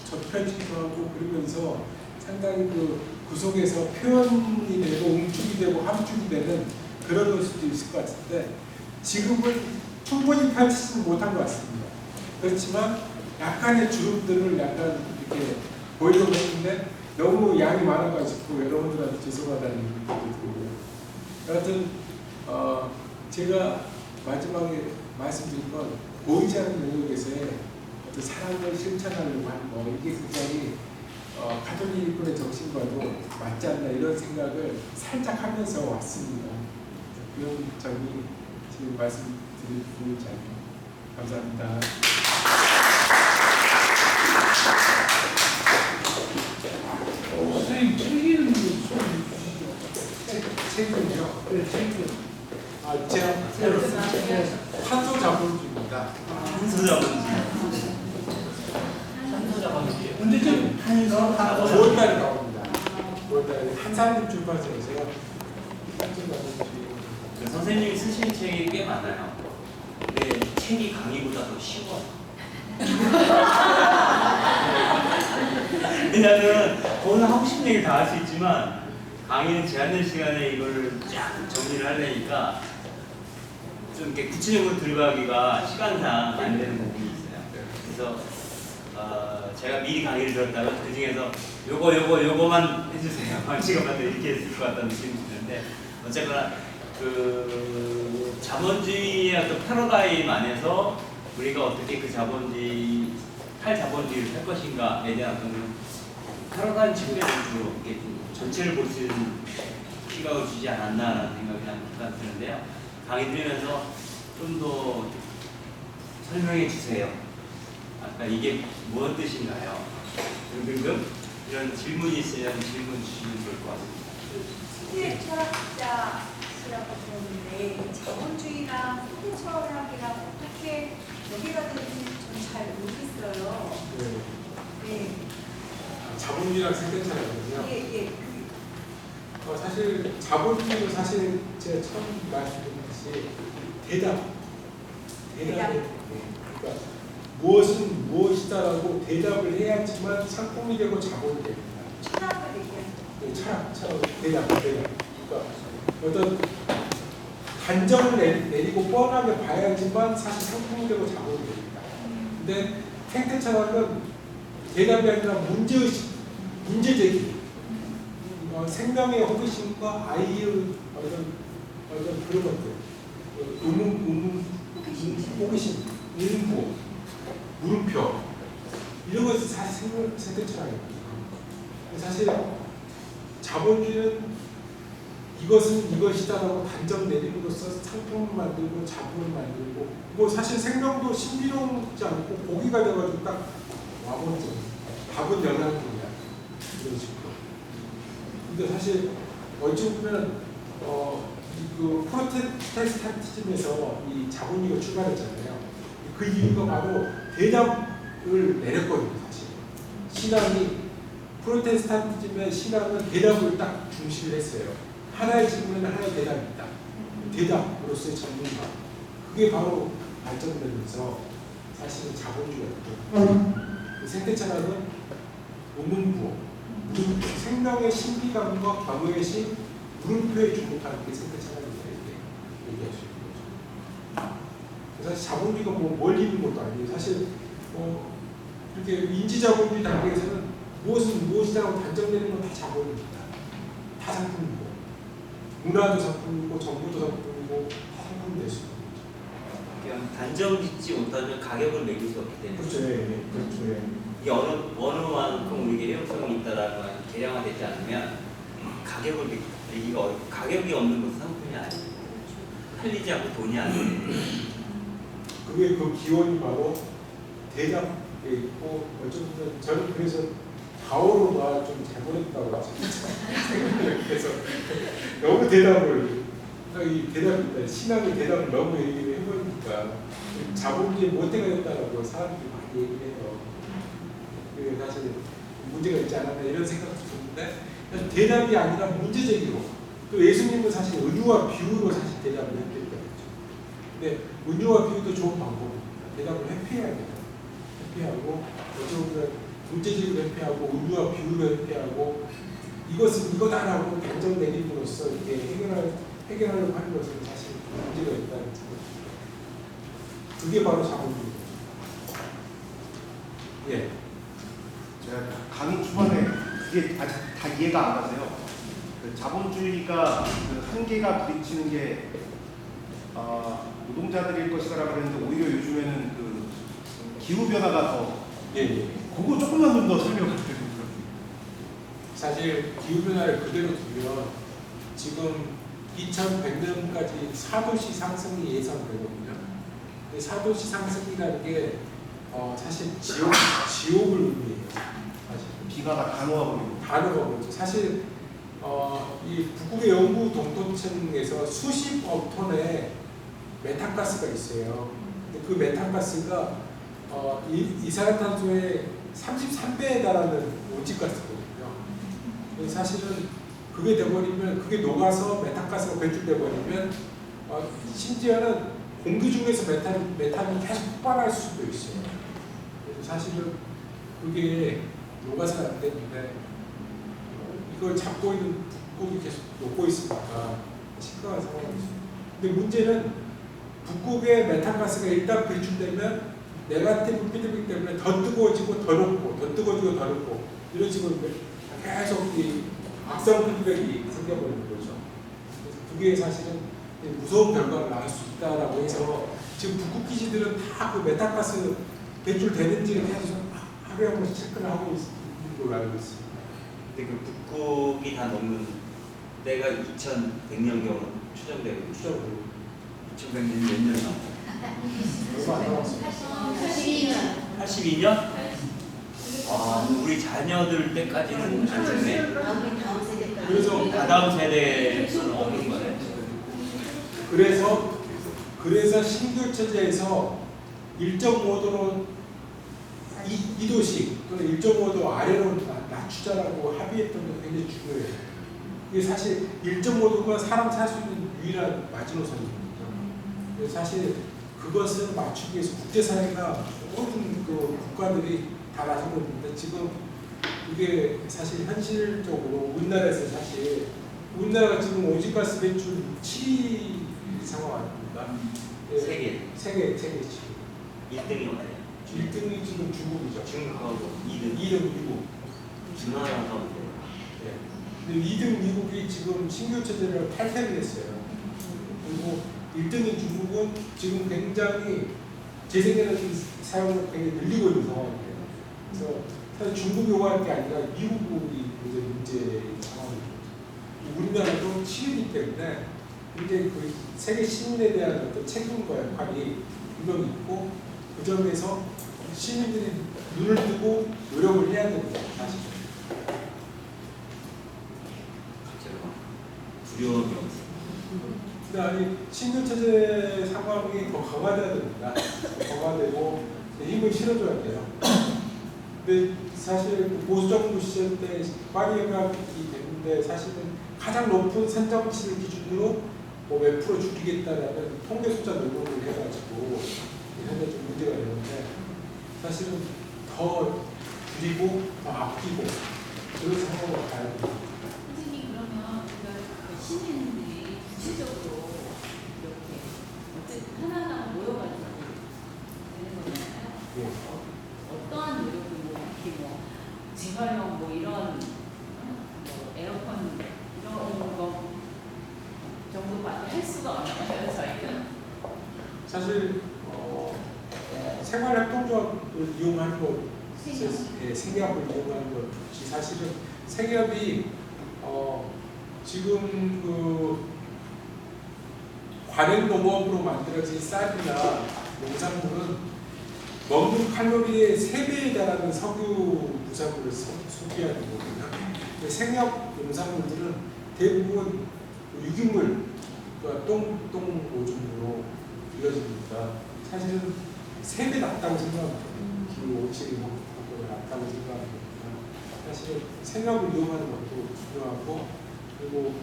S1: 접혀지기도 하고 그러면서 상당히 그 속에서 표현이 되고 움축이 되고 함축이 되는 그런 걸 수도 있을 것 같은데 지금은 충분히 펼치지 못한 것 같습니다. 그렇지만 약간의 주름들을 약간 이렇게 보이려고 했는데 너무 양이 많아가지고 여러분들한테 죄송하다는 느낌이 들고요. 여하튼 제가 마지막에 말씀드린 건 보이지 않는 영역에서의 어떤 사랑을 실천하려고 하는 거 이게 굉장히 가톨릭의 정신과도 맞지 않나 이런 생각을 살짝 하면서 왔습니다. 그런 점이 지금 말씀드릴 부분이지 않나. 감사합니다.
S4: 선생님 책임은
S1: 책임이요?
S4: 네, 책임.
S1: 제가 탄소 자본주의입니다.
S3: 한소 자본주의.
S4: 근데 좀 한서
S1: 5월달에 나옵니다. 5월달에 한산림 출판사에서요. 탄소 자본주의.
S3: 선생님이 쓰신 책이 꽤 많아요. 근데 책이 강의보다 더 쉬워요. 왜냐하면 거기서 하고 싶은 얘기 다 할 수 있지만 강의는 제한된 시간에 이걸 쫙 정리를 하려니까 좀 이렇게 구체적으로 들어가기가 시간상 안 되는 부분이 있어요. 그래서 제가 미리 강의를 들었다면 그 중에서 요거만 해주세요. 한 시간만 더 이렇게 했을 것 같다는 느낌이 드는데 어쨌거나 그 자본주의의 어떤 패러다임 안에서 우리가 어떻게 그 자본주의를 할 것인가에 대한 어떤 패러다임 측면으로 이렇게 전체를 볼 수 있는 시각을 주지 않았나라는 생각이 잠깐 드는데요. 강의 들으면서 좀 더 설명해 주세요. 아까 이게 무슨 뜻인가요? 등등등 이런 질문이 있으면 질문 주시면 좋을 것 같습니다.
S5: 세계 철학자시라고 들었는데 자본주의랑 세계 철학이랑 어떻게 연계가 되는지 전 잘 모르겠어요.
S1: 네.
S5: 네.
S1: 자본주의랑 생겼잖아요.
S5: 예.
S1: 사실 자본주의도 사실 제가 처음 말씀드렸듯이 대답. 그러니까 무엇은 무엇이다라고 대답을 해야지만 상품이 되고 자본이 됩니다.
S5: 철학을 얘기하는
S1: 네, 철학 대답. 그러니까 어떤 단정을 내리고 뻔하게 봐야지만 사실 상품이 되고 자본이 됩니다. 근데 생태 철학은 대답이 아니라 문제의식, 문제제기, 생명의 호기심과 아이의 어떤 그런 것들, 호기심, 의무, 물음표 이런 것이 사실 생태 철학입니다. 사실 자본주의는 이것은 이것이다라고 단정 내림으로써 상품을 만들고 자본을 만들고 뭐 사실 생명도 신비롭지 않고 고기가 돼가지고 딱 와보죠. 답은 영양분이야 이런 식으로. 근데 사실 어찌 보면 그 프로테스탄티즘에서 이 자본주의가 출발했잖아요. 그 이유가 바로 대답을 내렸거든요. 사실 신앙이 프로테스탄티즘의 신앙은 대답을 딱 중시를 했어요. 하나의 질문에는 하나의 대답이 있다. 대답으로서의 전문가. 그게 바로 발전되면서 사실은 자본주의였고 생태 철학은 오문부호, 생명의 신비감과 과거의 신, 물음표에 주목하는 게 생태 철학이다 이렇게 얘기할 수 있는 거죠. 사실 자본주의가 뭘 이루는 것도 아니에요. 사실 이렇게 인지자본주의 단계에서는 무엇은 무엇이라고 단정되는 건 다 자본입니다. 다 상품이고 문화도 상품이고 정부도 상품이고 다 상품이 될 수 있는 거죠.
S3: 그냥 단정 짓지 못하면 가격을 매길 수 없기 때문에
S2: 그렇죠. 그렇죠.
S3: 이게 어느 만큼 우리에게 효용성이 있다라는 걸 계량화되지 않으면 가격을 매기가 어렵고 가격이 없는 것은 상품이 아니에요. 팔리지 않고 돈이 안 돼요.
S1: 그게 그 기원이 바로 대답에 있고 어쩌면 저는 그래서 다오로가 좀 잘못했다고 생각을 해서 너무 대답을 이 대답입니다. 신앙의 대답을 너무 얘기를 해보니까 자본주의 모태가 됐다라고 사람들이 많이 얘기를 해요. 그게 사실 문제가 있지 않았나 이런 생각도 드는데 대답이 아니라 문제제기로 또 예수님은 사실 은유와 비유로 사실 대답을 했기 때문에 근데 은유와 비유도 좋은 방법입니다. 대답을 회피해야 돼요. 회피하고 어떻게 보면 문제집을 회피하고 은유와 비유를 회피하고 이것은 이거다라고 결정 내림으로써 이게 해결하려고 하는 것은 사실 문제가 있다는 거죠. 그게 바로 자본주의입니다. 예.
S2: 제가 강의 초반에 그게 아직 다 이해가 안 가세요. 그 자본주의가 그 한계가 부딪히는 게 노동자들일 것이다라고 했는데 오히려 요즘에는 그 기후 변화가 더
S1: 예.
S2: 그거 조금만 좀 더 설명을 해주세요.
S1: 사실 기후변화를 그대로 두면 지금 2100년까지 4도씨 상승이 예상되거든요. 근데 4도씨 상승이라는 게 사실 지옥을 의미해요. 사실
S2: 비가 단호하고
S1: 단어가 뭐죠? 사실 이 북극의 영구 동토층에서 수십억 톤의 메탄가스가 있어요. 근데 그 메탄가스가 이산화탄소의 33배에 달하는 온실가스거든요. 사실은 그게 돼버리면 그게 녹아서 메탄가스가 배출돼 버리면 심지어는 공기 중에서 메탄이 계속 폭발할 수도 있어요. 그래서 사실은 그게 녹아서는 안 되는데 이걸 잡고 있는 북극이 계속 녹고 있으니까 심각한 상황이죠. 근데 문제는 북극의 메탄가스가 일단 배출되면 네거티브 피드백 때문에 더 뜨거워지고 더 녹고 더 뜨거워지고 더 녹고 이런 식으로 계속 이 악성 피드백이 생겨버리는 거죠. 그래서 그게 사실은 무서운 결과를 낳을 수 있다라고 해서 지금 북극 기지들은 다 그 메탄가스 배출되는지를 계속 하루에 한 번씩 체크를 하고 있는 걸로 알고 있습니다.
S3: 근데 그 북극이 다 녹는 때가 2100년경 추정되고
S1: 추정으로
S3: 2100년 몇 년 남았어요?
S1: 얼마 안 남았어요.
S3: 82년? 아, 우리 자녀들 때까지는 안 됐네.
S1: 그래서
S3: 다다음 세대에서는 없는 거네.
S1: 그래서 신규 체제에서 1.5도로 2도씩 또는 1.5도 아래로 낮추자라고 합의했던 게 굉장히 중요해요. 이게 사실 1.5도가 사람 살 수 있는 유일한 마지노선이거든요. 그래서 사실 그것을 맞추기 위해서 국제사회가 모든 그 국가들이 다 나서고 있는데 지금 이게 사실 현실적으로 우리나라에서 사실 우리나라가 지금 온실가스 배출 7위 상황 아닙니까? 세계 지금
S3: 1등이 어디야?
S1: 1등이 지금 중국이죠.
S3: 중국하고 2등.
S1: 2등 미국.
S3: 중국이랑 하면
S1: 네. 근데 2등 미국이 지금 신규 체제를 탈퇴를 했어요. 그리고 1등인 중국은 지금 굉장히 재생에너지 사용을 굉장히 늘리고 있는 상황이에요. 그래서 사실 중국이 요구할 게 아니라 미국이 굉장히 문제인 상황입니다. 우리나라도 7위이기 때문에 굉장히 그 세계 시민에 대한 어떤 책임과 역할이 분명히 있고 그 점에서 시민들이 눈을 뜨고 노력을 해야 됩니다. 사실.
S3: 두려움이 없어.
S1: 아니 신규 체제 상황이 더 강화돼야 됩니다. 더 강화되고 힘을 실어줘야 돼요. 근데 사실 보수 정부 시절 때 파리 협약이 됐는데 사실은 가장 높은 산정치를 기준으로 뭐 몇 프로 줄이겠다라는 통계 숫자 노동을 해가지고 현재 좀 문제가 되는데 사실은 더 줄이고 더 아끼고 그런 상황으로 가야 됩니다.
S6: 선생님 그러면 그 시민들이 구체적으로 이렇게 어쨌든 하나하나 모여가지고 되는 거잖아요.
S1: 예.
S6: 어떠한 노력이 뭐 이렇게 뭐 재활용 뭐 이런 뭐 에어컨 이런 거 정도밖에 할 수가 없나요 저희는?
S1: 사실 생활협동조합을 이용하는 것, 생협을 이용하는 것이 사실은 생협이 지금 그 관행농업으로 만들어진 쌀이나 농산물은 먹는 칼로리의 3배에 달하는 석유 부산물을 소비하는 거거든요. 생협 농산물들은 대부분 유기물, 그러니까 똥 오줌으로 이루어집니다. 사실은 3배 낫다고 생각합니다. 기후 오칠이 먹보다 낫다고 생각합니다. 사실은 생협을 이용하는 것도 중요하고 그리고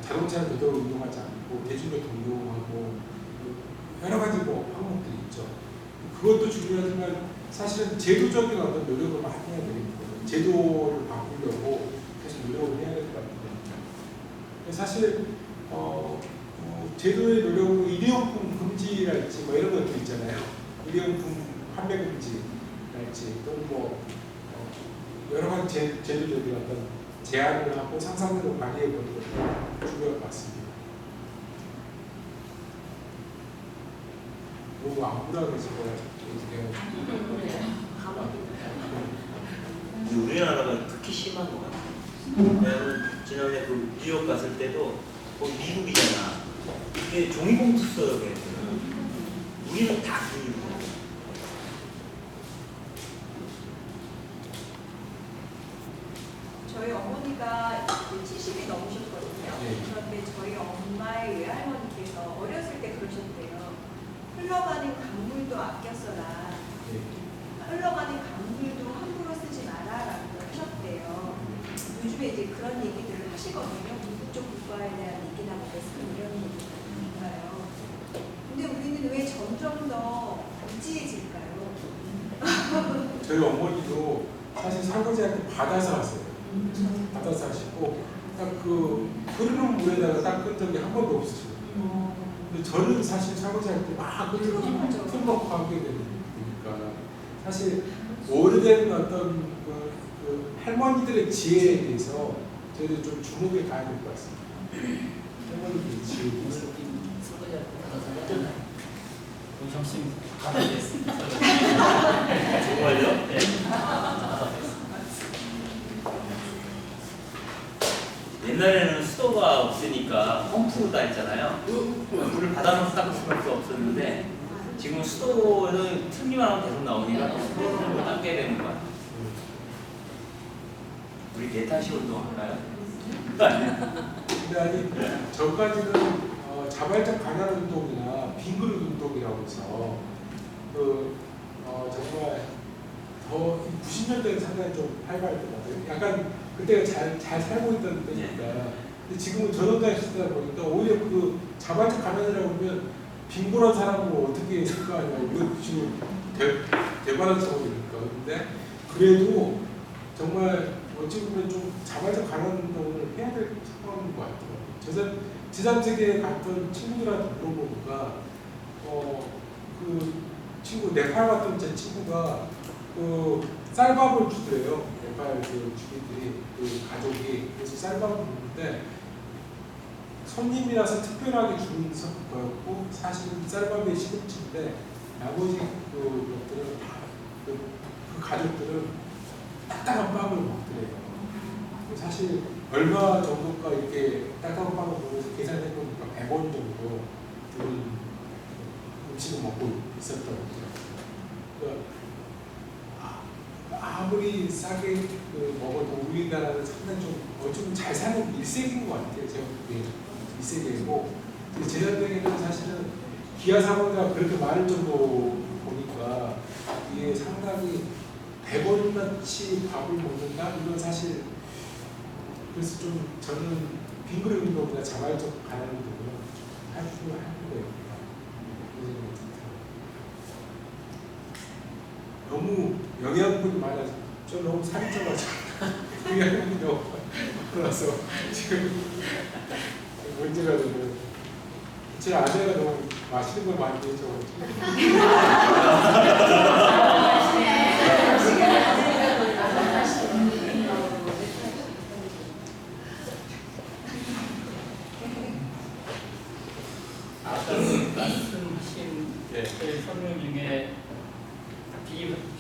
S1: 자동차를 되도록 이용하지 않고 대중교통 이용하고 여러 그것도 중요하지만 사실은 제도적인 어떤 노력을 많이 해야 되겠거든요. 제도를 바꾸려고 계속 노력을 해야 될 것 같아요. 사실 제도의 노력으로 일회용품 금지랄지 뭐 이런 것도 있잖아요. 일회용품 판매 금지랄지 또는 뭐 여러 가지 제도적인 어떤 제한을 하고 상상력을 발휘해 보는 것도 중요할 것 같습니다. 너무 암울하게 지금
S3: 우리나라가 특히 심한 것 같아요. 내가 지난해 그 뉴욕 갔을 때도 미국이잖아. 이게 종이봉투 써요, 걔네들은. 우리는 다 종이봉투.
S5: 저희 어머니가 70이 넘으셨거든요.
S1: 네.
S5: 그런데 저희 엄마의 외할머니께서 어렸을 때 그러셨대요. 흘러가는 강물도 아껴 써라. 흘러가는 강물도 함부로 쓰지 마라라고 하셨대요. 요즘에 이제 그런 얘기들을 하시거든요. 무국적 국가에 대한 얘기나 뭐 레슨 이런 얘기인가요. 근데 우리는 왜 점점 더 무지해질까요?
S1: 저희 어머니도 사실 설거지할 때 받아서 하세요. 받아서 하시고 딱 그 흐르는 물에다가 닦은 적이 한 번도 없으시고. 근데 저는 사실 설거지할 때 막 흐르는 틀먹고 하게 되니까 사실 오래된 어떤 그 할머니들의 지혜에 대해서 저희도 좀 주목해 가야 될 것 같습니다. 할머니들의 지혜.
S4: 점심 가져겠습니다.
S3: 정말요?
S4: 네.
S3: 옛날에는 수도가 없으니까 펌프로 다 했잖아요. 물을 받아놓고 닦을 수밖에 없었는데 지금 수도는 틈이만 하면 계속 나오니까 펌프로 닦게 되는 것 같아요. 우리 개타시 운동할까요?
S1: 근데 아니 전까지는 자발적 간헐 운동이나 빈그릇 운동이라고 해서 정말 더 90년대에 상당히 좀 활발했던 것 같아요. 약간 그때가 잘 살고 있던 때니까. 근데 지금은 전원주의 시대다 보니까 오히려 그 자발적 간헐이라고 하면 빈곤한 사람을 어떻게 생각하냐 이거 지금 대단한 상황이니까. 근데 그래도 정말 어찌 보면 좀 자발적 간헐 운동을 해야 될 상황인 것 같아요. 제3세계에 갔던 친구들한테 물어보니까 그 친구 네팔 갔던 제 친구가 그 쌀밥을 주더래요. 네팔 그 주민들이 그 가족이 그래서 쌀밥을 줬는데 손님이라서 특별하게 주는 거였고 사실은 쌀밥의 시금치인데 나머지 그 것들은 다 그 가족들은 딱딱한 밥을 먹더래요. 사실 얼마 정도가 이렇게 딱딱한 빵을 먹으면서 계산해 보니까 100원 정도 드는 음식을 먹고 있었다고 그러더라고요. 아무리 싸게 먹어도 우리나라는 상당히 좀 잘 사는 일색인 것 같아요. 제가 보기에 일색이고 제 생각에는 사실은 기아 사고가 그렇게 많을 정도 보니까 이게 상당히 100원어치 밥을 먹는다? 이건 사실 그래서 좀 저는 빈그릇 운동보다 자발적 간헐 운동을 할 필요가 있다. 너무 영양분이 많아서 저 너무 살이 쪄가지고 영양분이 너무 많아서 지금 문제가 되고 제 아내가 너무 맛있는 걸 많이 해줘가지고
S4: 아까 말씀하신 그 설명 중에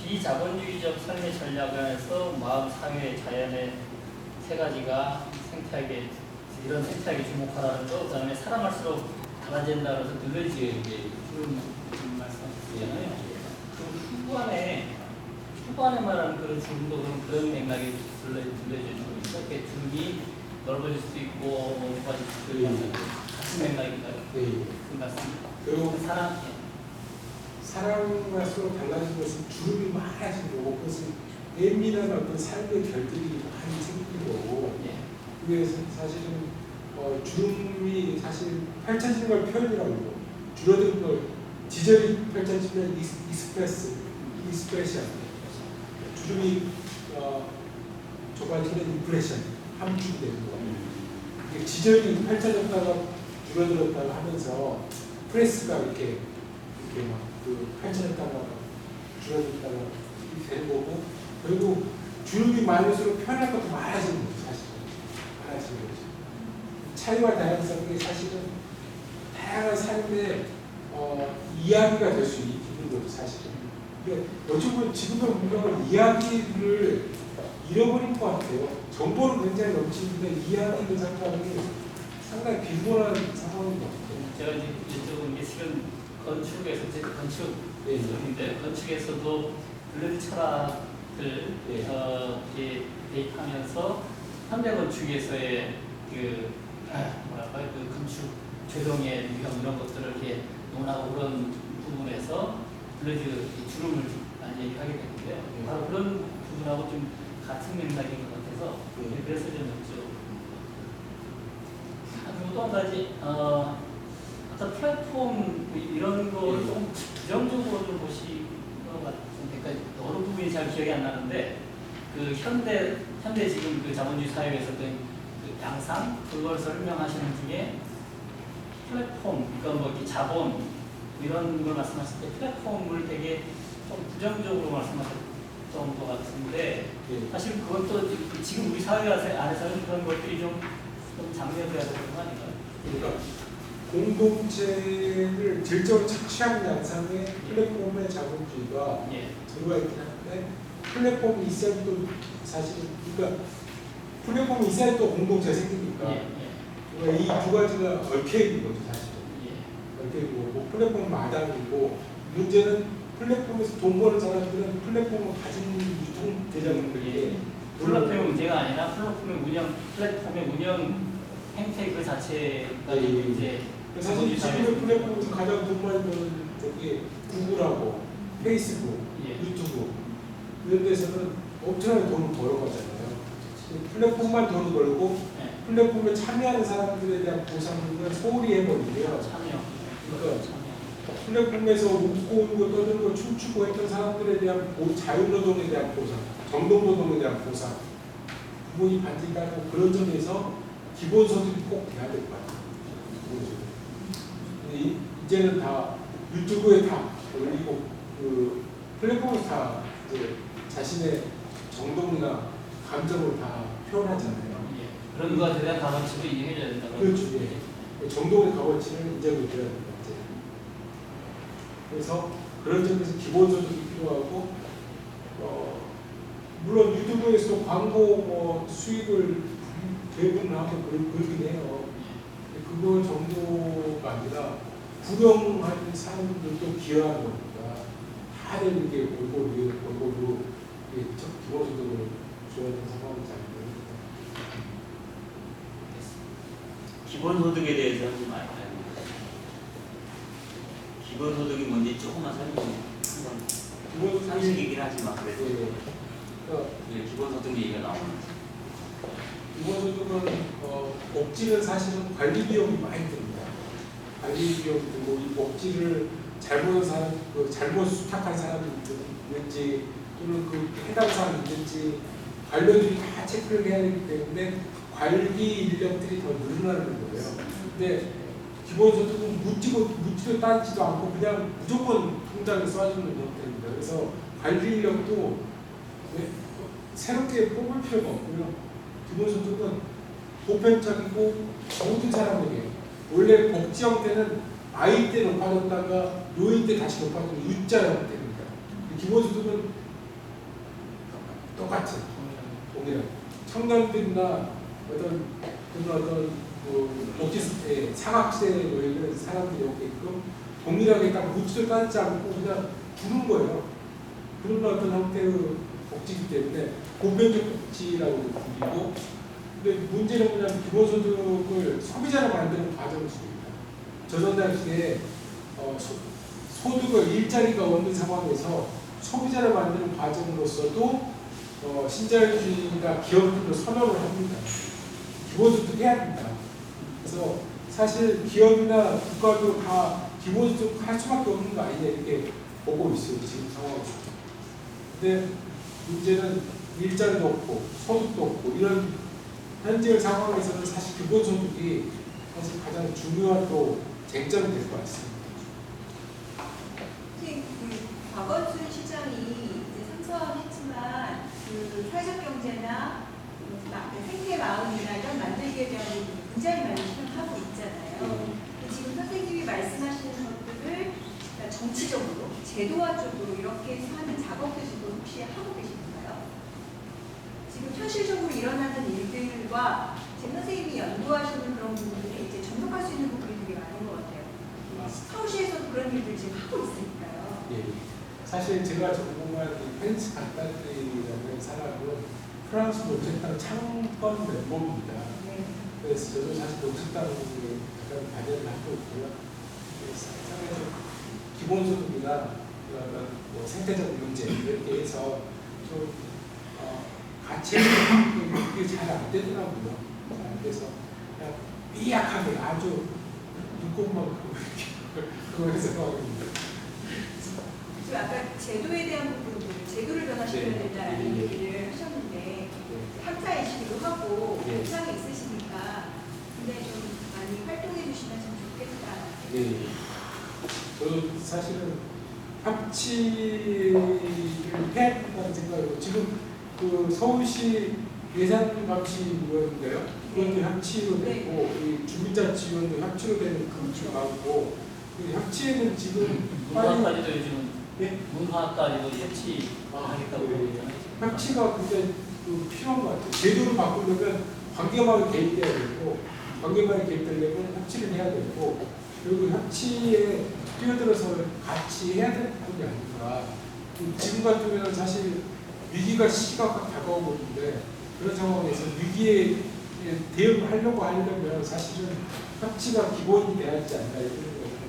S4: 비자본주의적 삶의 전략에서 마음, 사회, 자연의 세 가지가 생태학에 이런 생태학에 주목하라는 거, 그다음에 사랑할수록 달라진다 그래서 늘려지게 그런 말씀하셨잖아요. 그 후반에 말하는 그런 지금도 그런 맥락이 들려주고 있었게 줄기 넓어질 수도 있고 좁아질 수도 있고 같은 맥락인가요?
S1: 네.
S4: 그 말씀.
S1: 그리고
S4: 사랑.
S1: 사랑할수록 달라진 것은 주름이 많아진 거고 그것은 예민한 어떤 삶의 결들이 많이 생긴 거고 그게 사실은 주름이 사실 펼쳐지는 걸 표현이라고 줄어드는 걸 지절이 펼쳐지면 익스프레션, 주름이 좁아지는 인프레션, 함축이 되는 거예요. 이게 지절이 펼쳐졌다가 줄어들었다가 하면서 프레스가 이렇게 막 그 펼쳐졌다가 줄어들었다가 이렇게 되는 거고, 그리고 주름이 많을수록 표현할 것도 많아지는 거죠. 사실은 많아지는 거죠. 차이와 다양성이 사실은 다양한 삶의 이야기가 될 수 있는 거죠. 사실은. 근데 어쩌면 지금의 문명은 이야기를 잃어버린 것 같아요. 정보는 굉장히 넘치는데 이야기를 상당히 빈곤한 상황인 것 같아요.
S4: 제가 이제 여쭤본 게 실은 건축에서 제 건축인데 건축에서도 블레드 철학을 이렇게 대입하면서 현대 건축에서의 그 뭐랄까요 그 건축 조정의 위험 이런 것들을 이렇게 논하고 그런 부분에서 블레드 주름을 많이 얘기하게 되는데 바로 그런 부분하고 좀 같은 맥락인 것 같아서 그래서 좀 여쭤. 그리고 또 한 가지 어떤 플랫폼 이런 거를 좀 부정적으로 좀 보시는 것 같은데, 어느 부분이 잘 기억이 안 나는데 그 현대 지금 그 자본주의 사회에서 그 양상 그걸 설명하시는 중에 플랫폼, 그러니까 뭐 이렇게 자본 이런 걸 말씀하실 때 플랫폼을 되게 좀 부정적으로 말씀하셨던 것 같은데 사실 그것도 지금 우리 사회 안에서는 그런 것들이 좀 장려돼야 되는 거 아닌가요?
S1: 그러니까 공동체를 질적으로 착취하는 양상의 플랫폼의 자본주의가 들어가 있긴 한데, 플랫폼이 있어야 또 사실은 그러니까 플랫폼이 있어야 또 공동체가 생기니까 그러니까 이 두 가지가 얽혀 있는 거죠. 사실은 얽혀 있고 뭐 플랫폼 마당이고, 문제는 플랫폼에서 돈 버는 사람들은 플랫폼을 가진 유통 대장들이
S4: 플랫폼의 문제가 아니라 플랫폼의 운영 행태 그 자체가 이제
S1: 사실 지금의 플랫폼에서 가장 돈 많이 버는 쪽이 구글하고 페이스북, 유튜브 이런 데서는 엄청나게 돈을 벌어가잖아요. 플랫폼만 돈을 벌고 플랫폼에 참여하는 사람들에 대한 보상은 소홀히 해버리고요. 그러니까 플랫폼에서 웃고 울고 떠들고 춤추고 했던 사람들에 대한 자유노동에 대한 보상, 정동노동에 대한 보상 부분이 반드시 따르고, 그런 점에서 기본소득이 꼭 돼야 될 것 같아요. 이제는 다 유튜브에 다 올리고 그 플랫폼에서 다 이제 자신의 정동이나 감정을 다 표현하잖아요.
S4: 그런 것에 대한 값어치도 인정해줘야 된다.
S1: 그렇죠. 정동의 값어치를 인정해줘야 됩니다. 그래서 그런 점에서 기본소득이 필요하고, 물론 유튜브에서도 광고 수익을 배분하고 그러긴 해요. 그거 정도가 아니라 불용한 사람들도 기여하는 겁니다. 다들 이렇게 골고루 기본소득을 줘야 되는 상황이 잘 됩니다.
S3: 기본소득에 대해서는 좀 알까요? 기본소득이 뭔지 조금만 설명해. 상식이긴 하지만 그래도 기본소득 얘기가 나오는.
S1: 기본소득은 복지는 사실은 관리 비용이 많이 듭니다. 관리 비용이 들고, 이 복지를 잘못 수탁한 사람이 있는지 또는 그 해당 사람이 있는지 관료들이 다 체크를 해야 되기 때문에 관리 인력들이 더 늘어나는 거예요. 근데 기본소득은 묻지도 따지도 않고 그냥 무조건 통장에 쏴주는 형태입니다. 그래서 관리 인력도 새롭게 뽑을 필요가 없고요. 기본소득은 보편적이고 모든 사람에게, 원래 복지 형태는 아이 때 높아졌다가 노인 때 다시 높아지는 U자 형태입니다. 기본소득은 똑같은 동일한 청년들이나 어떤 복지 사각지대에 놓여있는 사람들이 오게끔 동일하게 딱 묻지도 따지지 않고 그냥 주는 거예요. 그런 어떤 형태의 복지이기 때문에 보편적 복지라고 불리고, 근데 문제는 뭐냐면 기본소득을 소비자로 만드는 과정을 중입니다. 조선 당시에 소득을 일자리가 없는 상황에서 소비자를 만드는 과정으로서도 신자유주의가 기업들로 선언을 합니다. 기본소득 해야 된다. 그래서 사실 기업이나 국가도 다 기본소득 할 수밖에 없는 거 아니냐 이렇게 보고 있어요 지금 상황에서. 근데 문제는 일자리도 없고 소득도 없고 이런 현재 상황에서는 사실 기본소득이 사실 가장 중요한 또 쟁점이 될 것 같습니다.
S5: 선생님, 그 박원순 시장이 이제 상소했지만 그 사회적 경제나 생태 마을이나 이런 만들기에 대한 부분이 굉장히 많이 생각하고 있잖아요. 근데 지금 선생님이 말씀하시는 것들을 그러니까 정치적으로, 제도화적으로 이렇게 해서 하는 작업도 지금 혹시 하고 계신가요? 지금 현실적으로 일어나는 일들과 지금 선생님이 연구하시는 그런 부분들이 이제 접목할 수 있는 부분이 되게 많은 것 같아요. 서울시에서도 그런 일들 지금 하고 있으니까요.
S1: 예. 사실 제가 전공한 이 펜스 간단리라는 사람은 프랑스 농식당 창건 멤버입니다.
S5: 네.
S1: 그래서 저도 사실 농식당을 약간 관여를 하고 있고요. 상당히 기본소득이나 그런 뭐 생태적 문제 이렇게 해서 좀 같이 그게 잘 안 되더라고요. 그래서 그냥 삐약하게 아주 눈곱만큼 그걸 해석하고 있습니다.
S5: 지금 아까 제도에 대한 부분들, 제도를 변화시켜야
S1: 네.
S5: 된다는
S1: 네.
S5: 얘기를 하셨는데
S1: 네.
S5: 학자이시기도 하고
S1: 네.
S5: 입장이 있으시니까 근데 좀 많이 활동해 주시면 좀 좋겠다.
S1: 네. 저도 사실은 합치를 해야 된다는 생각으로 지금 그 서울시 예산감시위원인데요. 그것도 합치로 되고 이 주민자치위원도 합치로 되는 그것도 많고 그 합치에는 지금
S4: 문화까지도 요즘은
S1: 예?
S4: 문화까지도 협치 하겠다고
S1: 네.
S4: 그러잖아요.
S1: 합치가 굉장히 필요한 것 같아요. 제도를 바꾸려면 관계망이 개입돼야 되고 관계망이 개입되려면 합치를 해야 되고 그리고 협치에 뛰어들어서 같이 해야 되는 부분이 아닌가. 지금 같은 경우는 사실 위기가 시각각 다가오고 있는데 그런 상황에서 위기에 대응을 하려고 하려면 사실은 협치가 기본이 돼야 하지 않나 이런 생각을 합니다.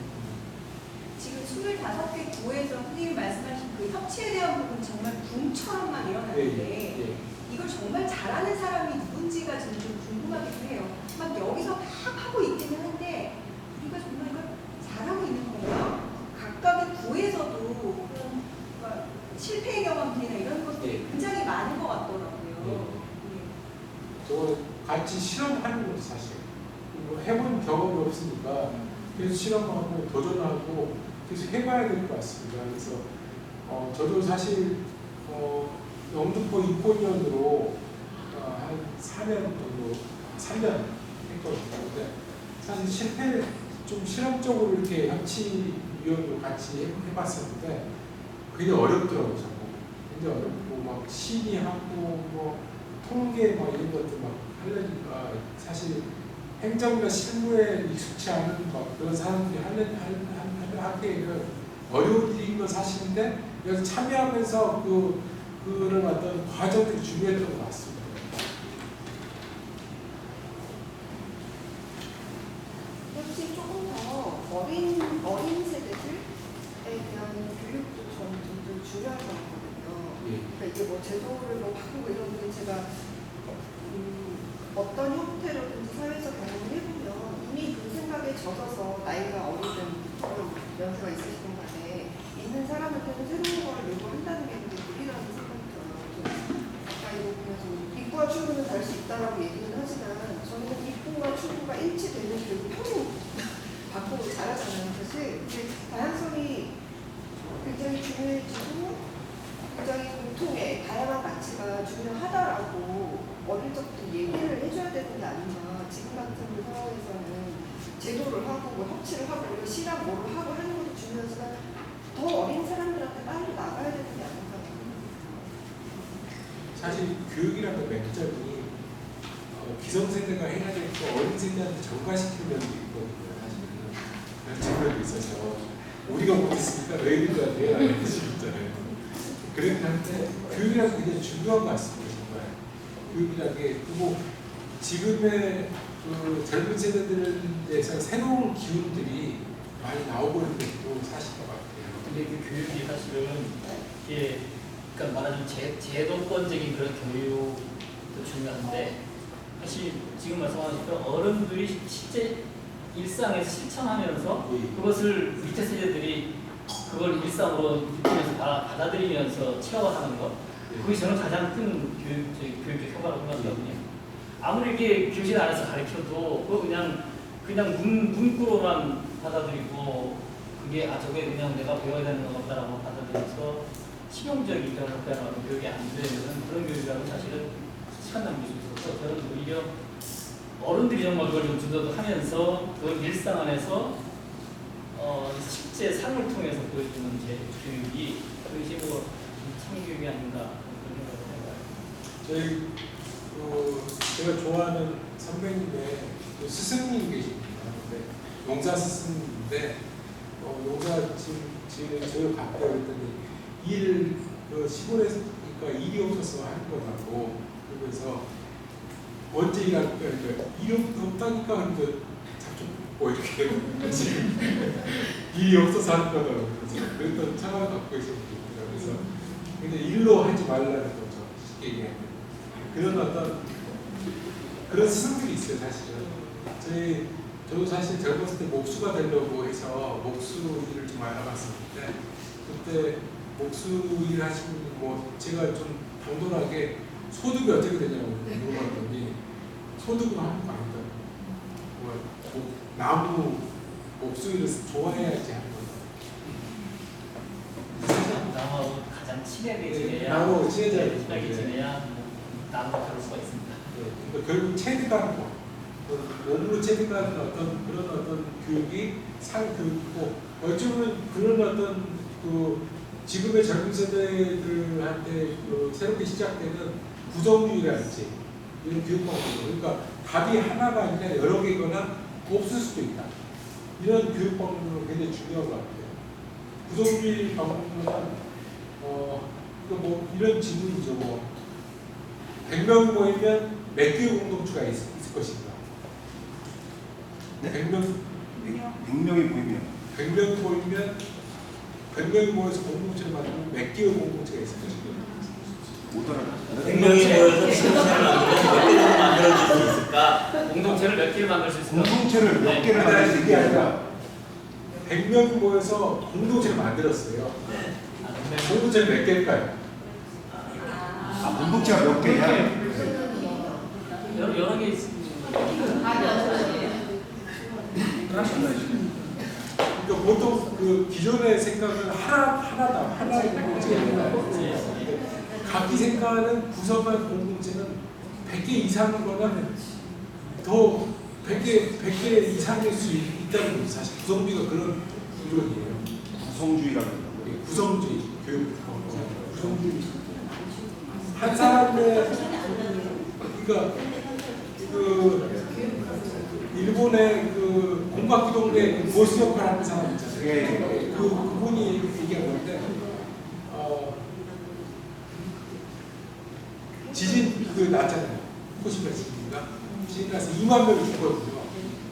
S5: 지금 25개 구에서 선생님이 말씀하신 그 협치에 대한 부분 정말 붐처럼만 일어나는데
S1: 네.
S5: 이걸 정말 잘하는 사람이 누군지가 지금 좀 궁금하기도 해요. 막 여기서 막 하고 있기는 한데 우리가 정말 이걸 잘하고 있는 건가? 각각의 구에서도 그런 뭔가 실패의 경험들이나 이런 것들이
S1: 네.
S5: 굉장히 많은 것 같더라고요.
S1: 저거 같이 실험하는 거죠 사실. 뭐 해본 경험이 없으니까 그래서 실험하고 도전하고 계속 해봐야 될 것 같습니다. 그래서 저도 사실 영등포 입본위원으로 한 4년 정도 3년 했거든요. 근데 사실 실패 좀 실험적으로 이렇게 협치위원으로 같이 해봤었는데 그게 어렵더라고요. 저거. 굉장히 어렵고 막 심의하고 뭐 통계 막 이런 것들 막 하려니까 사실 행정이나 실무에 익숙치 않은 막 그런 사람들이 하기에는 어려운 일인 건 사실인데 여기서 참여하면서 그런 어떤 과정들이 중요했던 것 같습니다.
S7: 혹시 조금 더 어린 세대들에 대한 교육도 저는 좀 중요할 것 같거든요.
S1: 예.
S7: 그러니까 이게 뭐 제도를 뭐 바꾸고 이런 게 제가 어떤 형태로든지 사회에서 경험을 해보면 이미 그 생각에 젖어서 나이가 어리든 연세가 있으시든 간에 있는 사람한테는 새로운 걸 요구한다는 게 되게 무리라는 생각이 들어요. 아까 이거 보면서 입구와 출구는 다를 수 있다라고 얘기는 하지만 저는 입구와 출구가 일치되는 교육을 평생 받고 자라잖아요. 사실 근데 다양성이 굉장히 중요해지고 굉장히 공통의 다양한 가치가 중요하다라고 어릴 적부터 얘기를 해줘야 되는 게 아닌가. 지금 같은 상황에서는 제도를 하고 뭐 협치를 하고 시랑 뭐를 하고 하는 것도 중요하지만 더 어린 사람들한테 빨리 나가야 되는 게 아닌가.
S1: 사실 교육이라는 맥점이 기성세대가 해야 될 거 어린 세대한테 전가시키는 면도 있거든요. 사실은 그런 측면도 있어서 우리가 못했으니까 너희들도 해야 이런 식이 있잖아요. 그렇긴 한데 교육이라는 게 굉장히 중요한 것 같습니다. 정말 교육이라는 게 그리고 지금의 그 젊은 세대들에서 새로운 기운들이 많이 나오고 있는 것도 사실인 것 같아요.
S4: 근데 그 교육이 사실은 이게 그러니까 말하자면 제도권적인 그런 교육도 중요한데 사실 지금 말씀하신 어른들이 실제 일상에서 실천하면서
S1: 예.
S4: 그것을 밑에 세대들이 그걸 일상으로 느끼면서 받아들이면서 체험하는 것, 그게 저는 가장 큰 교육의 효과라고 생각하거든요. 아무리 이게 교실 안에서 가르쳐도 그거 그냥 문구로만 받아들이고 그게 저게 그냥 내가 배워야 되는 거다라고 받아들여서 실용적인 그런 교육이 안 되는 그런 교육이라고 사실은 시간 낭비일 수 있어서 저는 오히려 어른들이 정말 그걸 좀 주도도 하면서 그 일상 안에서 실제 삶을 통해서 보여주는 교육이 그것이 창의교육이 아닌가 그런 생각을 해봐요.
S1: 제가 좋아하는 선배님의 스승님 계십니다. 용사 스승님인데 용사 지금 저희 갔대요. 그랬더니 시골에서 그러니까 일이 없어서 하는 거라고. 그래서 언제 일할 거야? 일이 없다니까 하는데 자꾸 이렇게 지금 일이 없어서 하는 거라고. 그랬던 차가 갖고 있었거든요. 그래서 근데 일로 하지 말라는 거죠. 쉽게 얘기하면. 그런 스승들이 있어요. 사실은 저도 사실 젊었을 때 목수가 되려고 해서 목수 일을 좀 알아봤었는데 그때 목수 일 하시는 제가 좀 당돌하게 소득이 어떻게 되냐고 물어봤더니 소득은 하는 거 아니다. 나무 목수 일을 좋아해야지 하는 거다.
S4: 나하고 가장 친하게 지내야
S1: 나하고
S4: 친하게 지내야 나무가 그럴 수가 있습니다.
S1: 그러니까 결국 체득하는 거, 몸으로 체득하는 그런 어떤 교육이 상교육이고 어찌 보면 그런 지금의 젊은 세대들한테 새롭게 시작되는 구성주의랄지 이런 교육 방법이죠. 그러니까 답이 하나가 아니라 여러 개거나 없을 수도 있다. 이런 교육 방법은 굉장히 중요한 것 같아요. 구성주의 방법은 이런 질문이죠. 100명 모이면 몇 개의 공동체가 있을 것인가?
S2: 100명이 보이면
S1: 100명이 모여서 공동체를 만들면 몇 개의 공동체가 있을 것인가?
S2: 못 알아듣는
S3: 100명이 모여서 만들어줄 수 있을까?
S4: 공동체를 몇 개를 만들 수 있을까?
S2: 공동체를 몇 개를
S1: 아니,
S2: 만들 수
S1: 이게
S2: 있게
S1: 아니라 100명이 모여서 공동체를 만들었어요. 공동체는 몇 개일까요?
S2: 공동체가 몇 개냐?
S4: 여러 개 있습니다.
S1: 그러니까 보통 기존의 생각은 하나의 공동체가 각기 생각하는 구성한 공동체는 100개 이상이거나 더 100개 이상일 수 있다는 거죠. 사실 구성주의가 그런 이론이에요.
S2: 구성주의라는 거.
S1: 구성주의, 교육 구성주의. 한 사람의 그러니까 일본의 공각기동대 보스 역할을 하는 사람 있잖아요. 그분이 얘기한 건데 지진 났잖아요. 후쿠시마 지진인가? 지진 나서 2만 명이 죽거든요.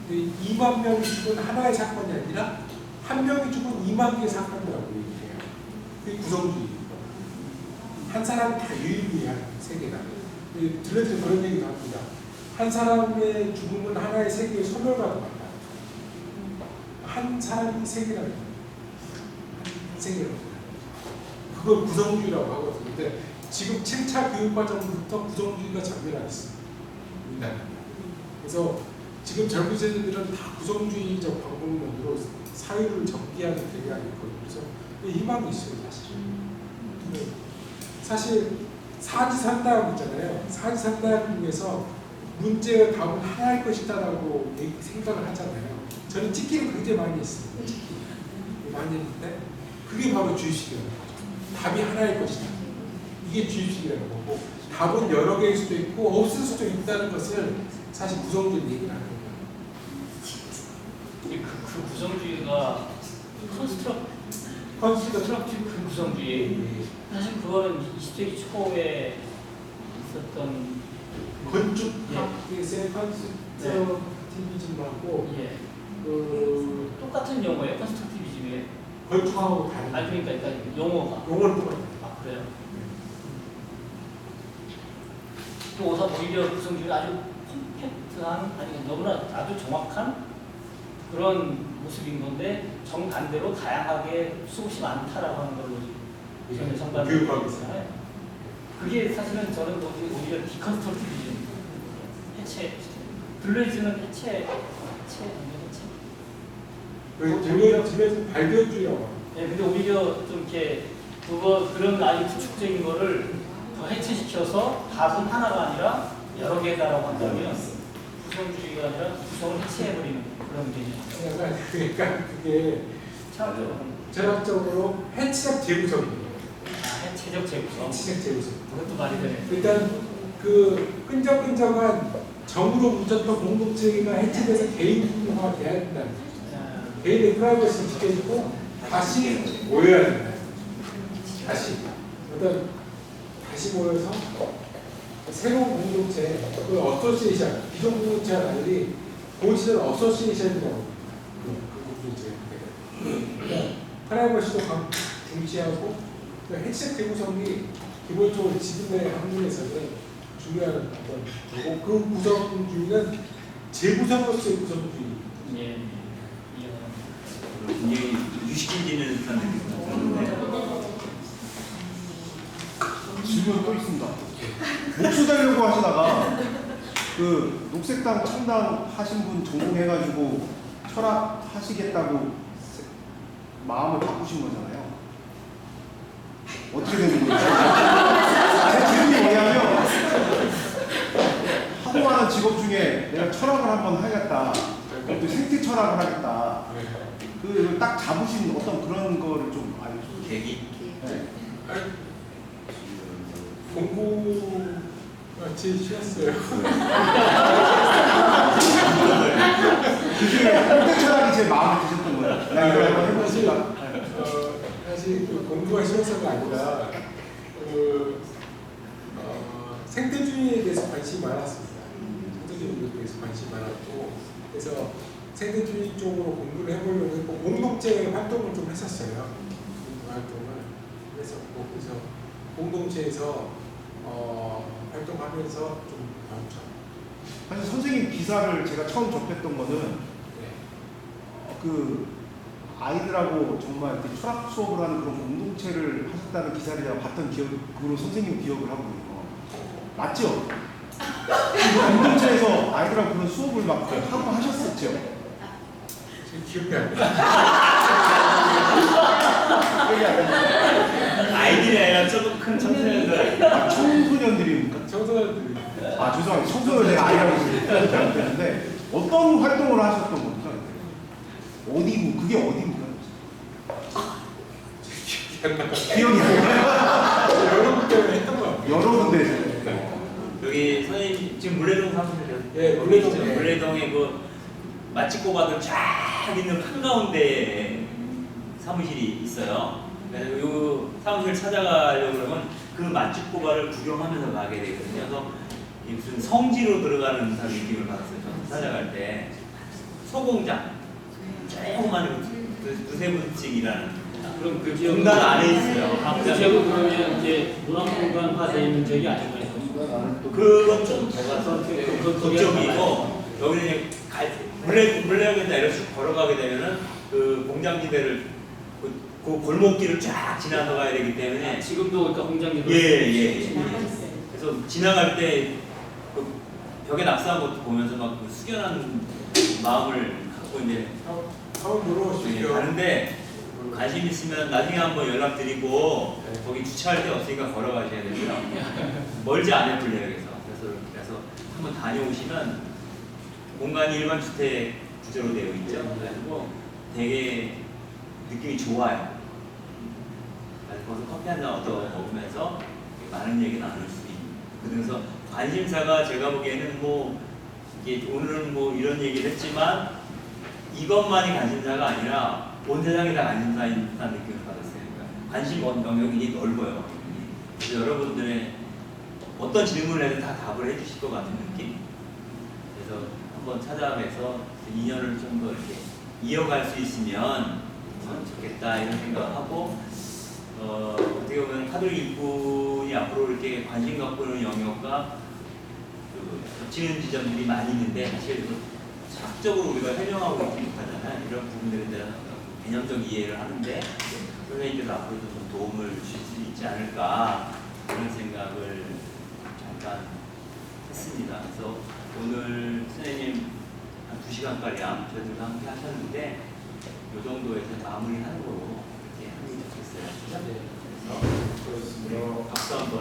S1: 2만 명이 죽은 하나의 사건이 아니라 한 명이 죽은 2만 개의 사건이라고 얘기해요. 그게 구성주의. 한 사람이 다 유일무이한 세계다. 들려드린 그런 얘기도 합니다. 한 사람의 죽음은 하나의 세계의 소멸과도 같다. 한 사람이 세계라는 거예요. 한 세계라는 거예요. 그걸 구성주의라고 하거든요. 근데 지금 7차 교육과정부터 구성주의가 전멸하겠습니다. 그래서 지금 젊은 세대들은 다 구성주의적 방법론으로 사회를 정비하게 되어야겠거든요. 그래서 희망이 있어요, 사실 사지선다학 있잖아요. 사지선다학 중에서 문제의 답은 하나일 것이다라고 생각을 하잖아요. 저는 찍기를 굉장히 많이 했어요. 많이 했는데 그게 바로 주입식이라는 거죠. 답이 하나일 것이다. 이게 주입식이라는 거고 답은 여러 개일 수도 있고 없을 수도 있다는 것을 사실 구성주의 얘기를 하는 거예요.
S4: 그 구성주의가 컨스트럭티브 구성주의. 사실 그거는 20세기 초에 있었던
S1: 건축학에서의 컨스트럭티비즘하고
S4: 똑같은 용어예요. 컨스트럭티비즘이
S1: 건축하고 다른.
S4: 그러니까 용어가
S1: 똑같아요.
S4: 그래요? 오히려 구성주의가 아주 컴팩트한, 아니 너무나 아주 정확한 그런 모습인 건데 정반대로 다양하게 수없이 많다라고 하는 걸로 우선 정반대
S1: 교육하고 있어요.
S4: 그게 사실은 저는 오히려 디컨스트럭티비즘 해체 블루이즈는 해체.
S1: 집에서 발견주의라고.
S4: 네, 근데 오히려 좀 이렇게 그런 아주 구축적인 거를 더 해체시켜서 답은 하나가 아니라 여러 개다라고 한다면 구성주의가 아니라 구성을 해체해버리는 그런 개념.
S1: 그러니까 그게 철학적으로 해체적 재구성이에요.
S4: 해체적 재구성.
S1: 해체적 재구성.
S4: 그것도 말이 되네.
S1: 일단 그 끈적끈적한 정으로 뭉쳤던 공동체가 해체돼서 개인화가 돼야 된다. 개인의 프라이버시를 지켜주고 다시 모여야 된다. 다시 모여서 새로운 공동체, 그 어소시에이션, 기존 공동체와 달리 본시는 어소시에이션이라고 그 공동체. 프라이버시도 중시하고 핵심 재구성이 기본적으로 지금의 학문에서는 중요한 어떤 거고 그 구성주의는 재구성으로서의 구성주의.
S4: 예.
S3: 굉장히 유식해지는 듯한 느낌이 드는데
S2: 질문 또 있습니다. 목수 되려고 하시다가 그 녹색당 창당하신 분 전공해가지고 철학 하시겠다고 마음을 바꾸신 거잖아요. 어떻게 되는 거예요? 제 질문이 뭐냐면 하고 많은 직업 중에 내가 철학을 한번 하겠다. 또 생태 철학을 하겠다. 그 딱 잡으신 어떤 그런 거를 좀 알려주세요.
S3: 계기
S2: 네.
S1: 공부가 제일 쉬웠어요.
S2: 그 중에 생태 철학이 제일 마음에 드셨던 거예요. 나 이거 한번 해보시다.
S1: 사실 그 공부가 쉬워서가 아니라 생태주의에 대해서 관심이 많았습니다. 생태주의에 대해서 관심이 많았고 그래서 생태주의 쪽으로 공부를 해보려고 했고 공동체 활동을 좀 했었어요. 그래서 공동체에서 활동하면서 좀 배웠죠.
S2: 사실 선생님 기사를 제가 처음 접했던 거는
S1: 네.
S2: 그 아이들하고 정말 이렇게 철학 수업을 하는 그런 공동체를 하셨다는 기사를 제가 봤던 기억으로 선생님 기억을 하거든요. 맞죠? 그 공동체에서 아이들하고 그런 수업을 막 하고 하셨었죠?
S1: 지금 기억이 안 나요.
S2: 기억이 안 나요.
S3: 아이들이 아니라 조금 큰 청소년들
S2: 아, 청소년들입니까?
S1: 청소년들이
S2: 아 죄송합니다. 청소년 내가 아이라고 잘못했는데 어떤 활동을 하셨던 겁니까? 어디고 그게 어디입니까? 기억이 안 나요.
S1: 여러 군 때문에 했던 것 같아요.
S2: 여러 군데에서
S3: 여기 선생님 지금 물레동 사무실이요?
S1: 예, 물레동. 예.
S3: 물레동에 그 맛집 고바들 쫙 있는 한가운데에 사무실이 있어요. 그래서 이 사무실 찾아가려고 그러면 그 맛집 고바를 구경하면서 가게 되거든요. 그래서 이 무슨 성지로 들어가는 듯한 느낌을 받았어요. 저는 찾아갈 때 소공장 조그만 두세 분씩이라는
S4: 그럼 그 지역
S3: 공간 안에 있어요.
S4: 그 지역은 그러면 이제 문화공간화되어 있는 지역이 아닌가요?
S3: 그건 좀
S4: 그쪽이고
S3: 그쪽이고 여기는 물레역에다 이렇게 쭉 걸어가게 되면은 그 공장지대를 그 골목길을 쫙 지나서 가야 되기 때문에
S4: 지금도 그러니까 공장지도
S3: 예. 그래서 지나갈 때 그 벽에 낙서한 것도 보면서 막 그 숙연한 마음을 갖고 이제
S1: 한번 물어보시죠.
S3: 가는데 관심 있으면 나중에 한번 연락드리고
S1: 네.
S3: 거기 주차할 데 없으니까 걸어가셔야 되고요. 멀지 않아요 물레역에서. 그래서 한번 다녀오시면 공간이 일반 주택 구조로 되어 있죠. 그래가지고 되게 느낌이 좋아요. 거기서 커피 한잔 얻어 먹으면서 많은 얘기 나눌 수 있는. 그래서 관심사가 제가 보기에는 뭐 이게 오늘은 뭐 이런 얘기를 했지만 이것만이 관심사가 아니라 온 세상이 다 관심사인 듯한 느낌을 받았어요. 그러니까 관심 영역이 넓어요. 그래서 여러분들의 어떤 질문을 해도 다 답을 해주실 것 같은 느낌. 그래서 한번 찾아뵈서 인연을 좀 더 이렇게 이어갈 수 있으면 좋겠다 이런 생각하고 어떻게 보면 카톨릭 일꾼이 앞으로 이렇게 관심 갖고 있는 영역과 그 겹치는 지점들이 많이 있는데 사실 철학적으로 우리가 해명하고 있지 못하잖아요. 이런 부분들에 대한 개념적 이해를 하는데 선생님께서 앞으로도 좀 도움을 주실 수 있지 않을까 그런 생각을 잠깐 했습니다. 그래서 오늘 선생님 한 2시간가량 저희들과 함께 하셨는데 이 정도에서 마무리하는 거로 이렇게 하면 좋겠어요.
S4: 네.
S3: 그래서 박수 한번